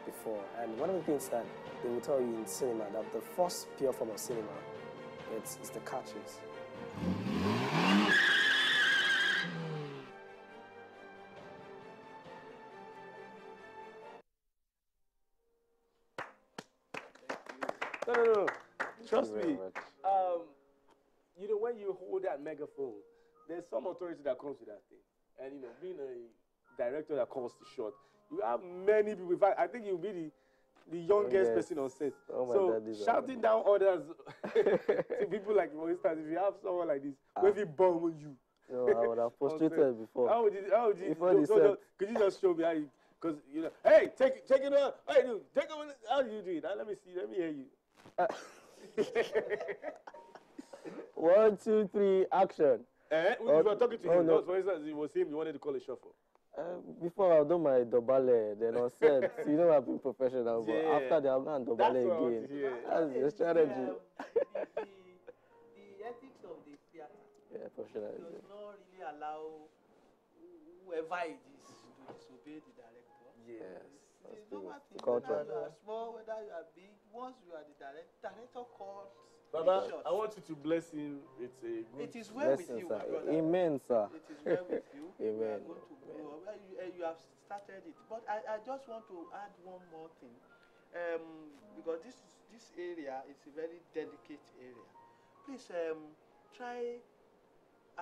before. And one of the things that they will tell you in cinema, that the first pure form of cinema, it's the car chase. No. Trust me. You know, when you hold that megaphone, there's some authority that comes with that thing. And, you know, being a director that calls the shot, you have many people. In fact, I think you'll be the youngest person on set. Oh my so God, shouting down orders to people like, for instance, if you have someone like this, maybe bomb you. No, I would have frustrated before. How would you Before they said, could you just show me how you, because, you know, hey, take it on. Hey, dude, take it on. How do you do it? Now, let me see. Let me hear you. 1, 2, 3, action. If you were talking to him, no. for instance, it was him you wanted to call a shuffle. Before I've done my dobale, then on set, so you know I've been professional, but Yeah. after that, I've done dobale again. That's the strategy. The ethics of the theater Yeah, professional. does not really allow whoever it is to disobey the director. Yes. It is normal thing, Culture. whether you are small, whether you are big, once you are the director calls Baba, the shots. I want you to bless him. It's a good. It is well with Blessings, you, my sir. brother. Amen, sir. It is well with you. Amen. You are going to grow up. You have started it. But I just want to add one more thing. Because this area is a very delicate area. Please try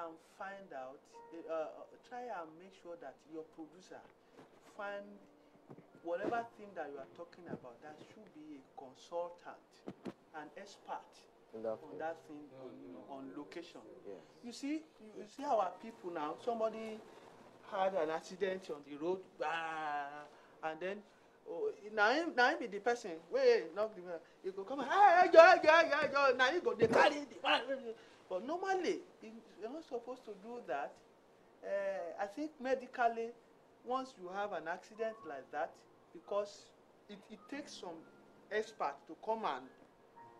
and find out, try and make sure that your producer find whatever thing that you are talking about, that should be a consultant, an expert on that thing, on location. Yes. You see our people now. Somebody had an accident on the road, and then now him be the person. Wait, knock the man. You go come. Hey, yo. Now you go. They carry the. But normally you're not supposed to do that. I think medically, once you have an accident like that, because it takes some expert to come and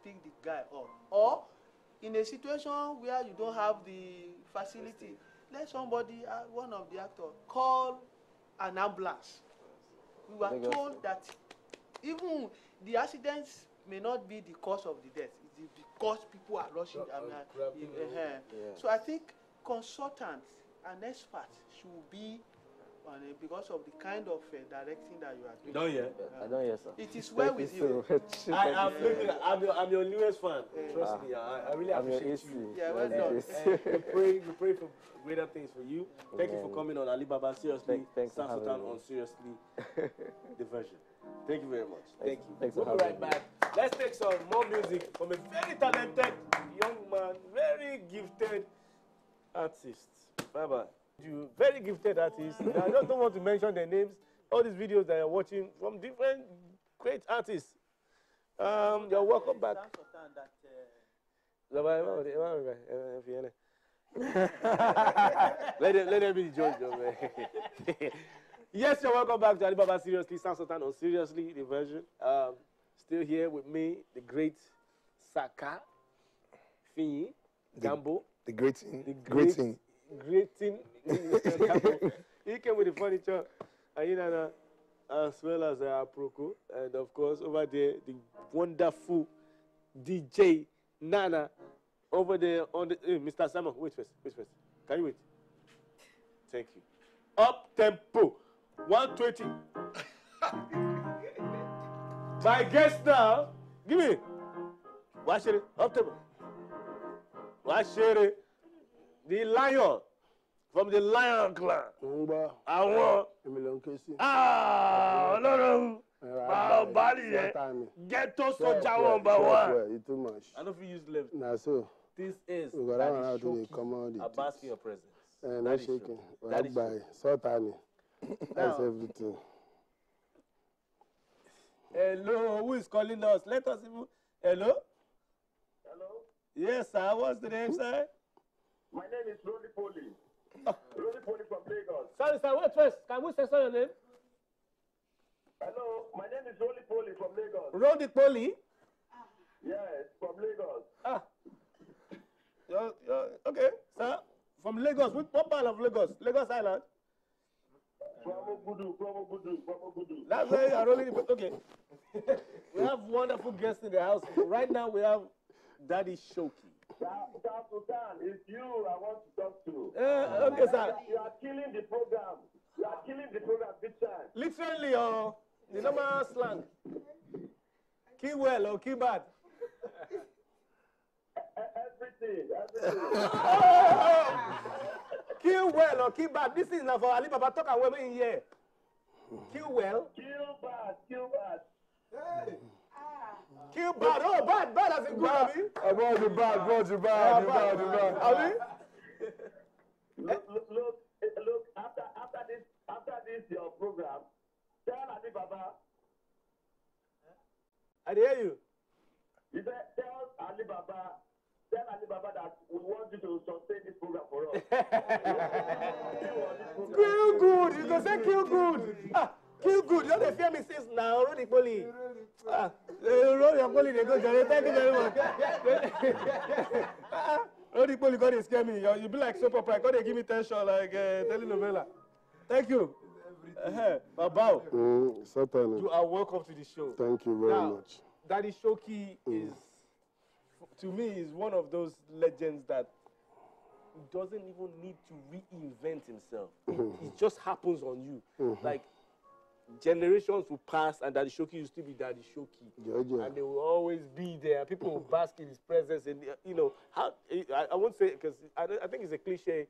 pick the guy up. Or in a situation where you don't have the facility, let somebody, one of the actors, call an ambulance. We were told that even the accidents may not be the cause of the death. It's because people are rushing. So I think consultants and experts should be because of the kind of directing that you are doing. Don't hear? I don't hear, sir. It is well with you. I'm your newest fan. Trust me, I really I'm your appreciate AC. you. Yeah, well done. We pray for greater things for you. Thank you for coming on Alibaba. Seriously, Thanks for Sam having Sultan me. on Seriously the version. Thank you very much. Thank you. Thanks We'll for be having right back. Let's take some more music from a very talented young man, very gifted artist. Bye bye. You very gifted artists. I just don't want to mention their names. All these videos that you're watching from different great artists. You're welcome back. Let them be the judge, man. Yes, you're welcome back to Alibaba Seriously, Sam Sultan on Seriously, the version. Still here with me, the great Saka Finyi Gambo. The great thing. Great thing. He came with the furniture, and as well as Proko, and of course over there the wonderful DJ Nana over there on the Mr. Simon. Wait first. Can you wait? Thank you. Up tempo, 120. My guest now, give me. Watch it. Up tempo. Watch it. The lion from the Lion Clan. I want. Ọlọ́run. Bàbá yẹn. Get to soldier number one. It's too much. I don't feel use left. Nah, so. This is We got Daddy out to the Shoki commodity. Abbas for your presence. No Daddy shaking. Shoki. Daddy Right by. Shoki. So tiny. That's Now- everything. Hello, who is calling us? Let us even. Hello? Hello, Yes, sir. What's the name, sir? my name is Rodi Poli. Rodi Poli from Lagos. Sorry, sir. Wait first. Can we censor your name? Hello, my name is Rodi Poli from Lagos. Rodi Poli. Yes, from Lagos. Okay, sir. From Lagos. What part of Lagos? Lagos Island? That's why I'm rolling it. Okay. We have wonderful guests in the house. Right now we have Daddy Shoki. Sultan, it's you I want to talk to. Okay, sir. You are killing the program. You are killing the program big time. Literally, the normal slang. Kill well or kill bad. Everything. Kill well or kill bad. This is now for Alibaba talk and women in here. Kill well. Kill bad. Hey. Kill bad. Oh, bad as in good, Abi. About the bad. Abi? Look, after this your program, tell Alibaba. I hear you. You said tell Alibaba that we want you to sustain this program for us. Kill good. You can say kill good. Kill good. You don't fear me since now. Roll the poly. Roll your poly. They go. Thank you very much. Roll the poly. God they scare me. You be like soap opera. God they give me tension like telenovela. Thank you. Babao. Certainly. You are welcome to the show. Thank you very much. Daddy Shoki is, to me, is one of those legends that doesn't even need to reinvent himself. It just happens on you. Like, generations will pass and Daddy Shoki will still be Daddy Shoki. And they will always be there. People will bask in his presence. And, how, I won't say, because I think it's a cliche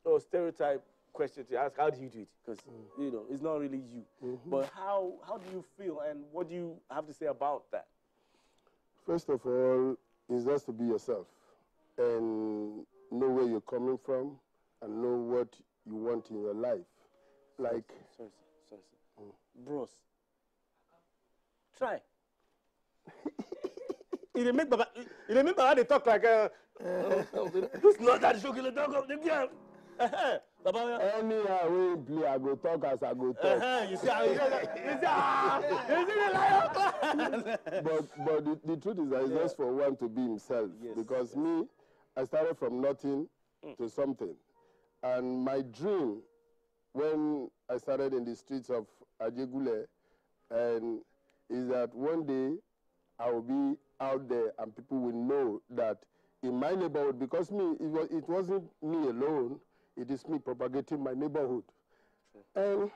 or stereotype question to ask, how do you do it? Because, it's not really you. But how do you feel and what do you have to say about that? First of all, is just to be yourself and know where you're coming from and know what you want in your life. Like... Sorry. Bros. Try. It make Baba they talk like it's not that Shoki the talk of the girl. Anyhow we play, I go talk as I go talk. You see the lion. But the truth is that it's just for one to be himself. Yes. Because me, I started from nothing to something. And my dream, when I started in the streets of Ajegule, and is that one day I will be out there and people will know that in my neighborhood, because it wasn't me alone, it is me propagating my neighborhood. And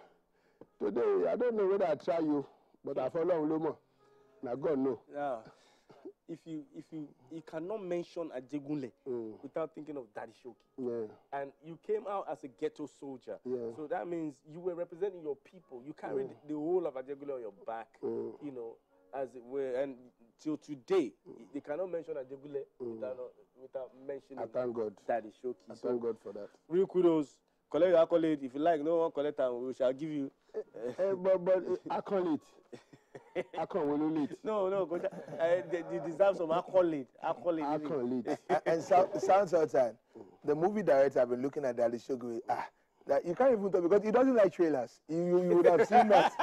today, I don't know whether I try you, but I follow Lomo. Now God know. Yeah. If you cannot mention Ajegule without thinking of Daddy Shoki. Yeah. And you came out as a ghetto soldier. Yeah. So that means you were representing your people. You carried the whole of Ajegule on your back, as it were. And till today, they cannot mention Ajegule without mentioning I thank God. Daddy Shoki. I thank God for that. Real kudos. Collect your accolade. If you like, no one collect them, we shall give you. But accolade. No, they deserve some accolade. Accolade. And sound Sultan, the movie director I've been looking at Daddy Shoki, that you can't even talk because he doesn't like trailers. You would have seen that.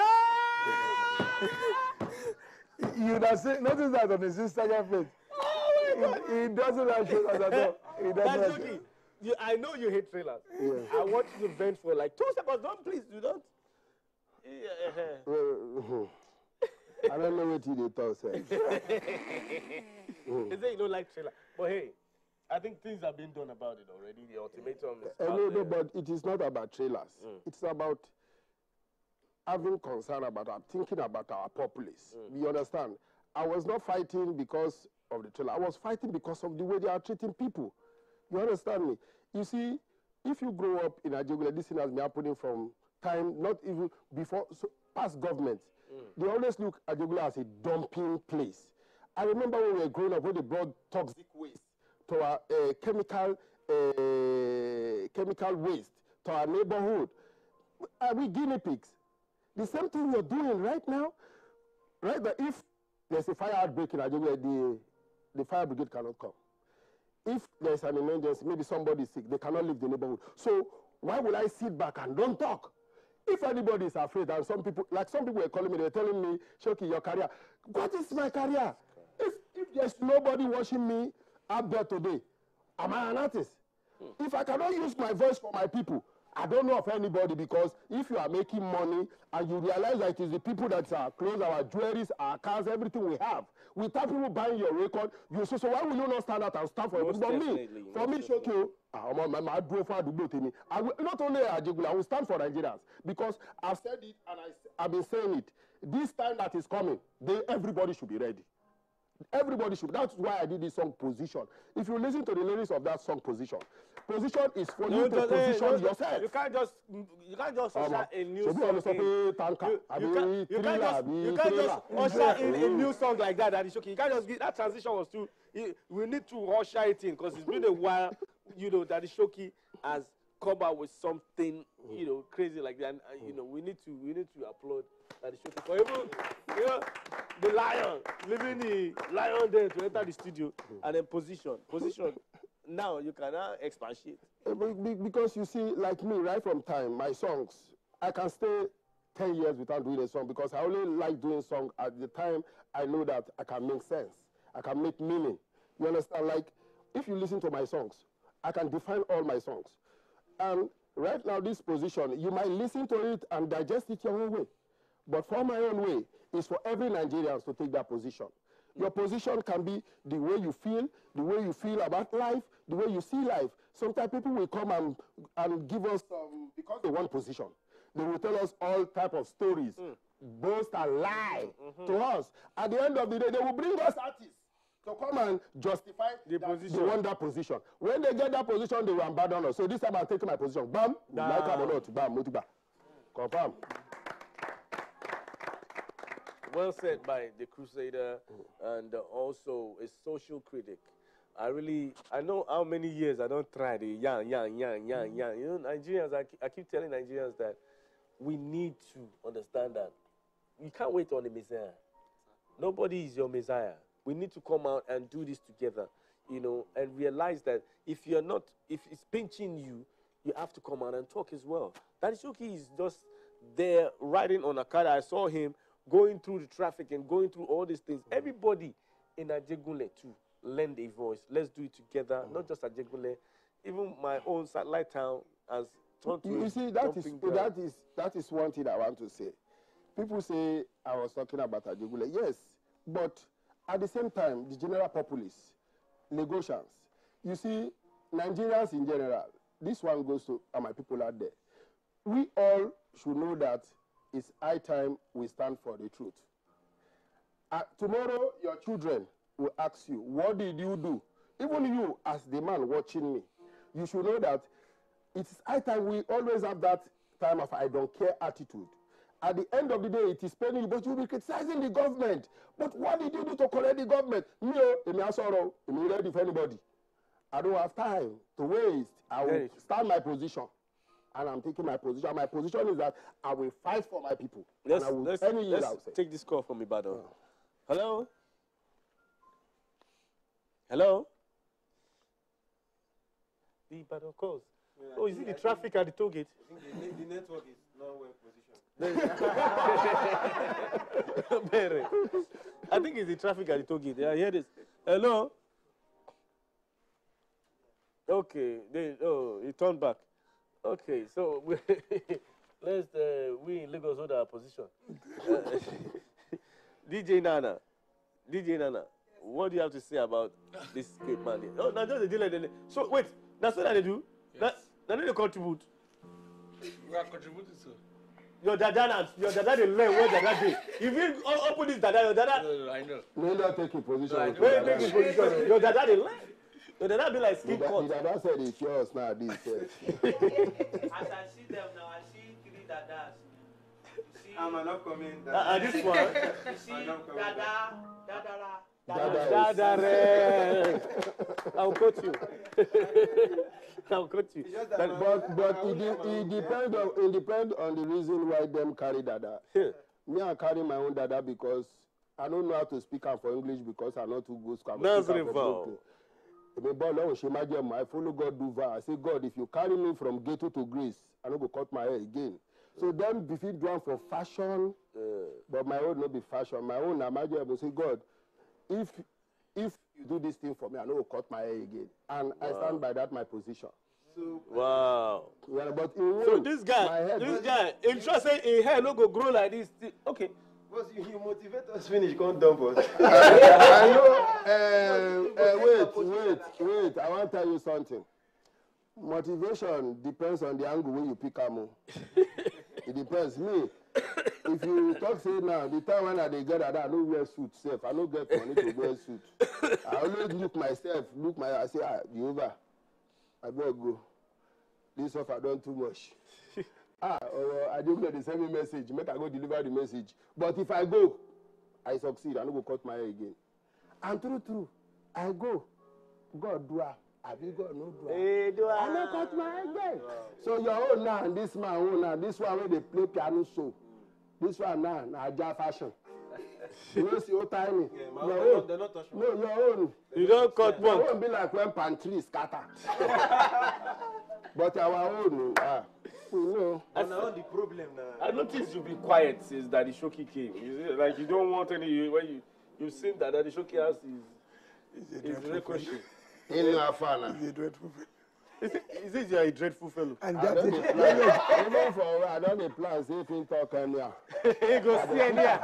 You would have seen, notice that on his Instagram page. Oh my God. He doesn't like trailers at all. He doesn't like I know you hate trailers. Yeah. I want you to vent for like 2 seconds. Don't please do that. I don't know what they thought, sir. They say you don't like trailer. But hey, I think things have been done about it already. The ultimatum is No, but it is not about trailers. It's about having concern about thinking about our populace. You understand? I was not fighting because of the trailer. I was fighting because of the way they are treating people. You understand me? You see, if you grow up in Ajegule, this thing has been happening from time, not even before, past government. They always look at Ajegule as a dumping place. I remember when we were growing up, when they brought toxic waste to our chemical waste to our neighborhood. Are we guinea pigs? The same thing you're doing right now, right? That if there's a fire outbreak in Ajegule, the fire brigade cannot come. If there's an emergency, maybe somebody is sick, they cannot leave the neighborhood. So why will I sit back and don't talk? If anybody is afraid, and some people were calling me, they're telling me, Shoki, your career. What is my career? If there's nobody watching me out there today, am I an artist? If I cannot use my voice for my people, I don't know of anybody, because if you are making money and you realize that it is the people that are close, our jewelries, our cars, everything we have, without people buying your record, you say, so why will you not stand out and stand for it? But me, for me, shock you. I do for Abuja. I will not only Ajigula, I will stand for Nigerians, because I've said it and I've been saying it. This time that is coming, everybody should be ready. Everybody should. That's why I did this song, Position. If you listen to the lyrics of that song, Position is for you to position yourself. You can't just usher a new song you can't just usher in a new song like that. That is okay. You can't just that transition was too. We need to usher it in, because it's been a while. That Shoki has come out with something crazy like that. And, we need to applaud that Shoki for even the lion, leaving the lion there to enter the studio, and then position. Now you can expatiate. Because you see, like me, right from time, my songs, I can stay 10 years without doing a song, because I only like doing song at the time I know that I can make sense. I can make meaning. You understand? Like, if you listen to my songs, I can define all my songs. And right now, this position, you might listen to it and digest it your own way. But for my own way, is for every Nigerian to take that position. Your position can be the way you feel about life, the way you see life. Sometimes people will come and give us, because they want position, they will tell us all type of stories, boast and lie to us. At the end of the day, they will bring us artists to come and justify the position. They want that position. When they get that position, they will abandon us. So this time I'm taking my position. Bam, like or not, bam, motiba. Confirm. Well said by the Crusader, and also a social critic. I know how many years I don't try the yan. Nigerians, I keep telling Nigerians that we need to understand that you can't wait on the Messiah. Nobody is your Messiah. We need to come out and do this together, and realize that if it's pinching you, you have to come out and talk as well. That Shoki is just there riding on a car. I saw him going through the traffic and going through all these things. Everybody in Ajegule too lend a voice. Let's do it together, not just Ajegule. Even my own satellite town has turned to You see, that is one thing I want to say. People say I was talking about Ajegule. Yes, but at the same time, the general populace, Lagosians, you see, Nigerians in general, this one goes to my people out there. We all should know that it's high time we stand for the truth. Tomorrow, your children will ask you, what did you do? Even you, as the man watching me, you should know that it's high time we always have that time of I don't care attitude. At the end of the day, it is paining you, but you'll be criticizing the government. But what did you do to correct the government? Me, I'm ready for anybody. I don't have time to waste. I will stand my position. And I'm taking my position. My position is that I will fight for my people. Let's take this call from Ibadan. Hello? Hello? The Ibadan calls. Yeah, is it the traffic at the toll gate? I think the network is not well positioned. I think it's the traffic at the toll gate. I hear this. Hello? Okay. He turned back. Okay, so let's we in Lagos hold our position. DJ Nana, what do you have to say about this great man? Oh, now just a delay. So wait, that's what they do. Yes. That they contribute. We are contributing to. Your dada they learn what dada did. If you open this dada, your dada. No, I know. No, not take your position. No, take his position. Your dada they learn. So they not be like skin cut. The dada said it's yours now. This. As I see them now, I see 3 dadas. You see, I'm an upcoming. This one. You see, Dada. I'll quote you. I'll quote you. But it depends on the reason why them carry dada. Me, I carry my own dada because I don't know how to speak out for English because I'm not too good. I follow God do vow. I say, God, if you carry me from ghetto to grace, I don't go cut my hair again. So then, if you do one for fashion, but my own not be fashion. My own, I will say, God, if you do this thing for me, I don't go cut my hair again. And I stand by that, my position. Wow. Yeah, but So this guy, interested in hair no go grow like this. Okay. Boss, you motivate us finish, can't dump us. I know. Wait. I want to tell you something. Motivation depends on the angle where you pick am. It depends. Me, if you talk say now, the time when I dey get that, I no wear suit safe. I no get money to wear suit. I always I say, Jehovah, I better go. This offer done too much. I don't know they send me message. Make I go deliver the message. But if I go, I succeed. I no go cut my hair again. And true, I go. God do it. I be God no do it. I no cut my hair again. So your own now, and this man own now, this one where they play piano show. This one now, Naija fashion. You know, see, old timing. Yeah, they're not touching. No, your own. You don't cut one. Your own be like when pantry scatter. But our own, we know. And now the problem now. I noticed you've been quiet since Daddy Shoki came. Like you don't want any. When you've seen that Daddy Shoki house is recognition. In Afana. He's a dreadful fellow. Is it you're a dreadful fellow? And I that even for I don't need plans if he talk anyhow. He go see anyhow.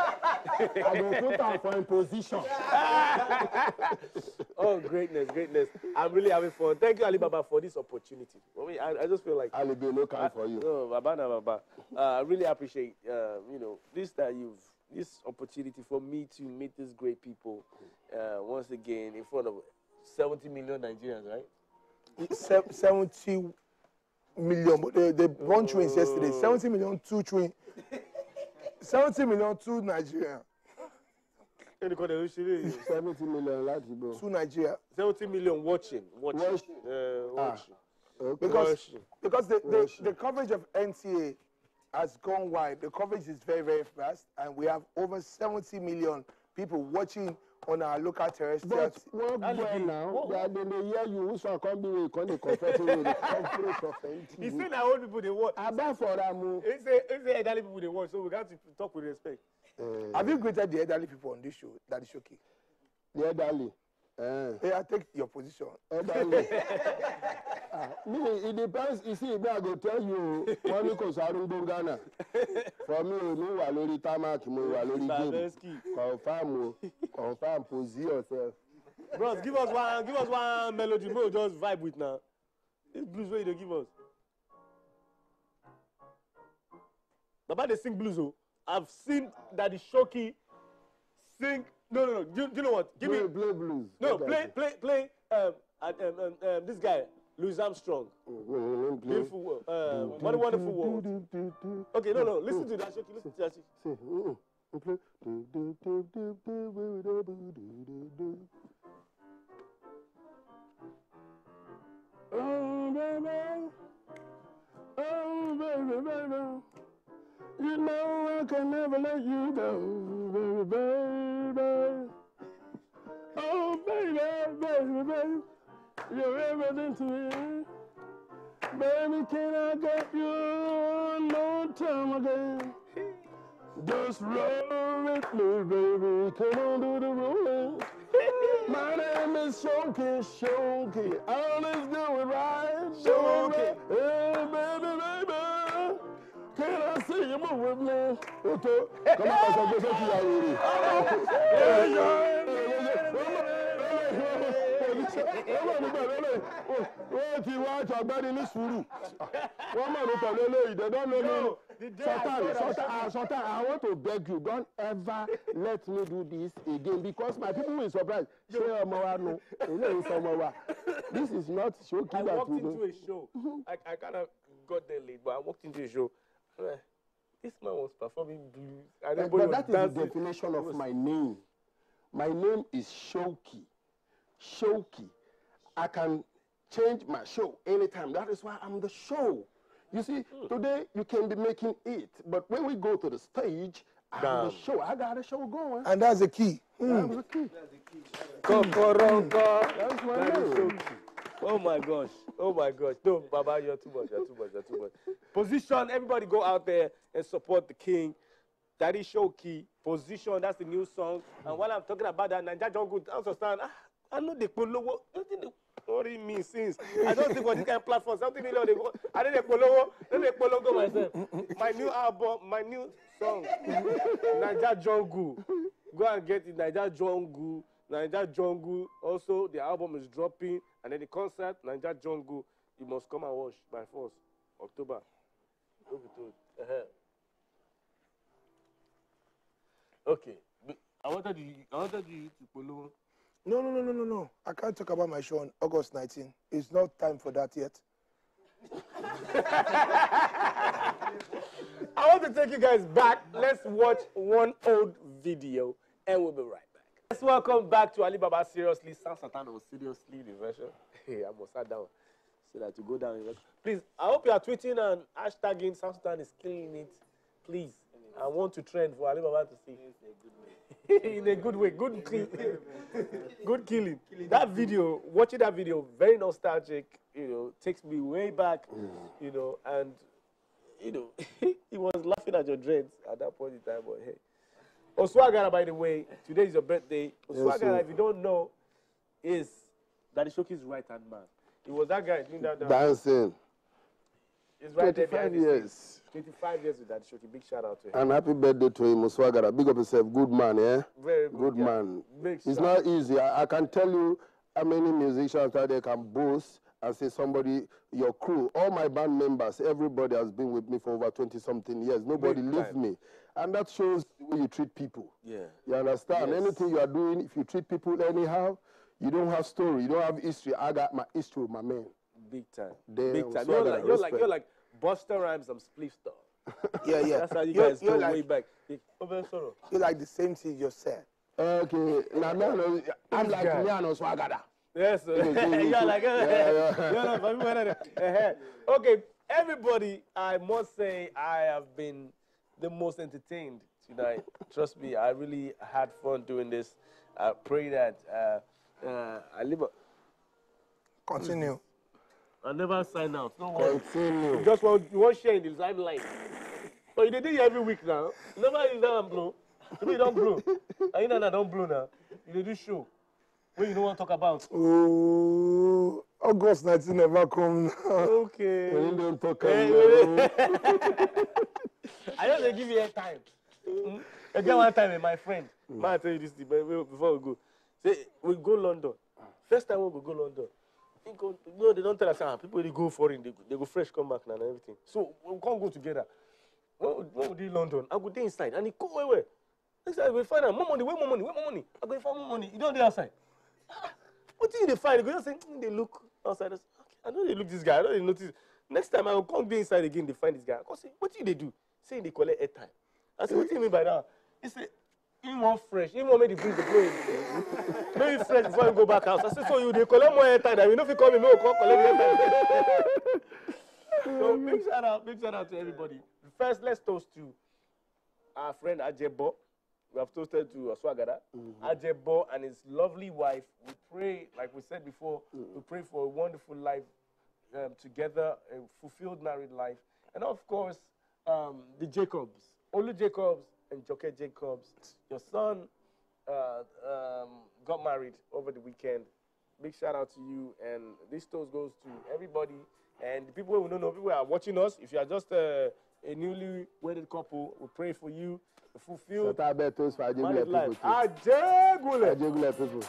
I go put him for imposition. Oh, greatness. I'm really having fun. Thank you, Alibaba, for this opportunity. I just feel like Alibi no kind for you. No, Baba. I really appreciate this opportunity for me to meet these great people once again in front of 70 million Nigerians, right? 70 million, but they run twins yesterday. 70 million, 2 twins. 70 million, 2 Nigeria. 70 million lads, bro. 2 Nigeria. 70 million watching. Okay. Because the coverage of NTA has gone wide. The coverage is very, very fast, and we have over 70 million people watching on our local terrestrial. But what boy now? They hear you. Which one come be with the comfortable the conference of NTA? He said that old people they watch. I buy for them. He said elderly people they watch, so we got to talk with respect. Have you greeted the elderly people on this show, Daddy Shoki? The elderly. Hey, I take your position. Elderly. Me, it depends. You see, I go tell you, when you go to Ghana, for me, no walori tamak, no walori game. Confirm, position yourself. Bros, give us one melody, we'll just vibe with now. This blues where you give us. Baba they sing blues, oh. I've seen Daddy Shoki sing. No. Do you know what? Give me play blues. No, play. This guy, Louis Armstrong. Beautiful world. What a wonderful world. Okay, no. Listen to that Shoki. Listen to that Shoki. Oh, baby. You know I can never let you go, baby. Oh, baby. You're everything to me. Baby, can I get you one more time again? Just roll with me, baby. Come on, do the rolling. My name is Shoki. I always do it right. Shoki. Hey, baby. Can I see you move with me? Come on, let's wọ́n ti wá àgbàdì ní sùúrù wọ́n mọ̀ ní pẹ̀lú eléyìí they don't know me. Sultan, I want to beg you, don't ever let me do this again because my people will surprise. Ṣé ọmọ wa nu? Eléyìí sọmọ wa. This is not Shoki that we do. I walked into a show. I kind of got there late, but I walked into a show. This man was performing blues. But that is the definition of my name. My name is Shoki. I can change my show anytime. That is why I'm the show. You see, today you can be making it, but when we go to the stage, I'm the show. I got a show going. And that's the key. That's the key. That's my name. Oh my gosh. No, Baba, you're too much. Position, everybody go out there and support the king. Daddy Shoki, Position, that's the new song. And while I'm talking about that, Naija Jungle, I understand. I know they put low. worry me since. I don't think for this kind of platform, something million they go. I didn't go myself. My new album, my new song, Naija Jungle. Go and get it, Naija Jungle. Naija Jungle. Also, the album is dropping, and then the concert, Naija Jungle. You must come and watch by force, October. Don't be told. Okay, but I wanted you to follow. No. I can't talk about my show on August 19. It's not time for that yet. I want to take you guys back. Let's watch one old video, and we'll be right back. Let's welcome back to Alibaba Seriously. Sound Satan was seriously the version. Hey, I must sit down so that you go down. Please, I hope you are tweeting and hashtagging Sound Satan is killing it. Please, I want to trend for Alibaba to see. In a good way, good killing. That video, watching that video, very nostalgic, takes me way back, and, he was laughing at your dreads at that point in time, but hey. Oswagara, by the way, today is your birthday. Oswagara, if you don't know, is Daddy Shoki's right-hand man. He was that guy doing that. Dancing. He's right 25 years. 25 years with Daddy Shoki. Big shout out to him. And happy birthday to him, Oswagara. Big up yourself. Good man, eh? Very good yeah. man. Big it's shout. not easy. I can tell you how many musicians out there can boast and say somebody, your crew, all my band members, everybody has been with me for over 20-something years. Nobody leaves me. And that shows the way you treat people. Yeah. You understand? Yes. Anything you are doing, if you treat people anyhow, you don't have story, you don't have history. I got my history with my man. Big time. Damn, Big time. Oswagara, You're like Busta Rhymes and Spliff Star. Yeah. That's how you guys go like, way back. You like the same thing you just said. Okay. Now, I'm like me and Oswagara. Yes, sir. You're like, okay, everybody, I must say I have been the most entertained tonight. Trust me, I really had fun doing this. I pray that I live. Continue. I never sign out. No Continue. You just want share in the limelight. But you did it every week now. Never you don't blow. You don't blow. And you know don't blow now. You do show. When you don't want to talk about. Oh, August 19 never come now. Okay. When you don't talk I just give you a time. Again, one time with my friend. Man, I tell you this thing before we go. Say, we go London. First time we go London. No, they don't tell us, people they go foreign, they go fresh, come back now and everything. So we can't go together. When we do London, I go there inside and he go where? Next time we find out more money. I go find more money. You don't there outside. What do you find? They go just say, they look outside. Okay, I know they look this guy. I know they notice. Next time I will come there inside again, they find this guy. I go say, what do they do? Say they collect airtime. I say, what do you mean by that? He say, he want fresh. He want me to bring the blowing. Maybe fresh before you go back house. I say, so you they collect more airtime. You know if you call me, no, collect airtime. So big shout out to everybody. First, let's toast to our friend Ajebo. We have toasted to Oswagara. Ajebo and his lovely wife. We pray, like we said before, we pray for a wonderful life together, a fulfilled married life. And of course, the Jacobs, Olu Jacobs and Joke Jacobs. Your son got married over the weekend. Big shout out to you. And this toast goes to everybody. And the people who don't know, people who are watching us, if you are just a newly wedded couple, we pray for you to fulfill married life. Ajegule people.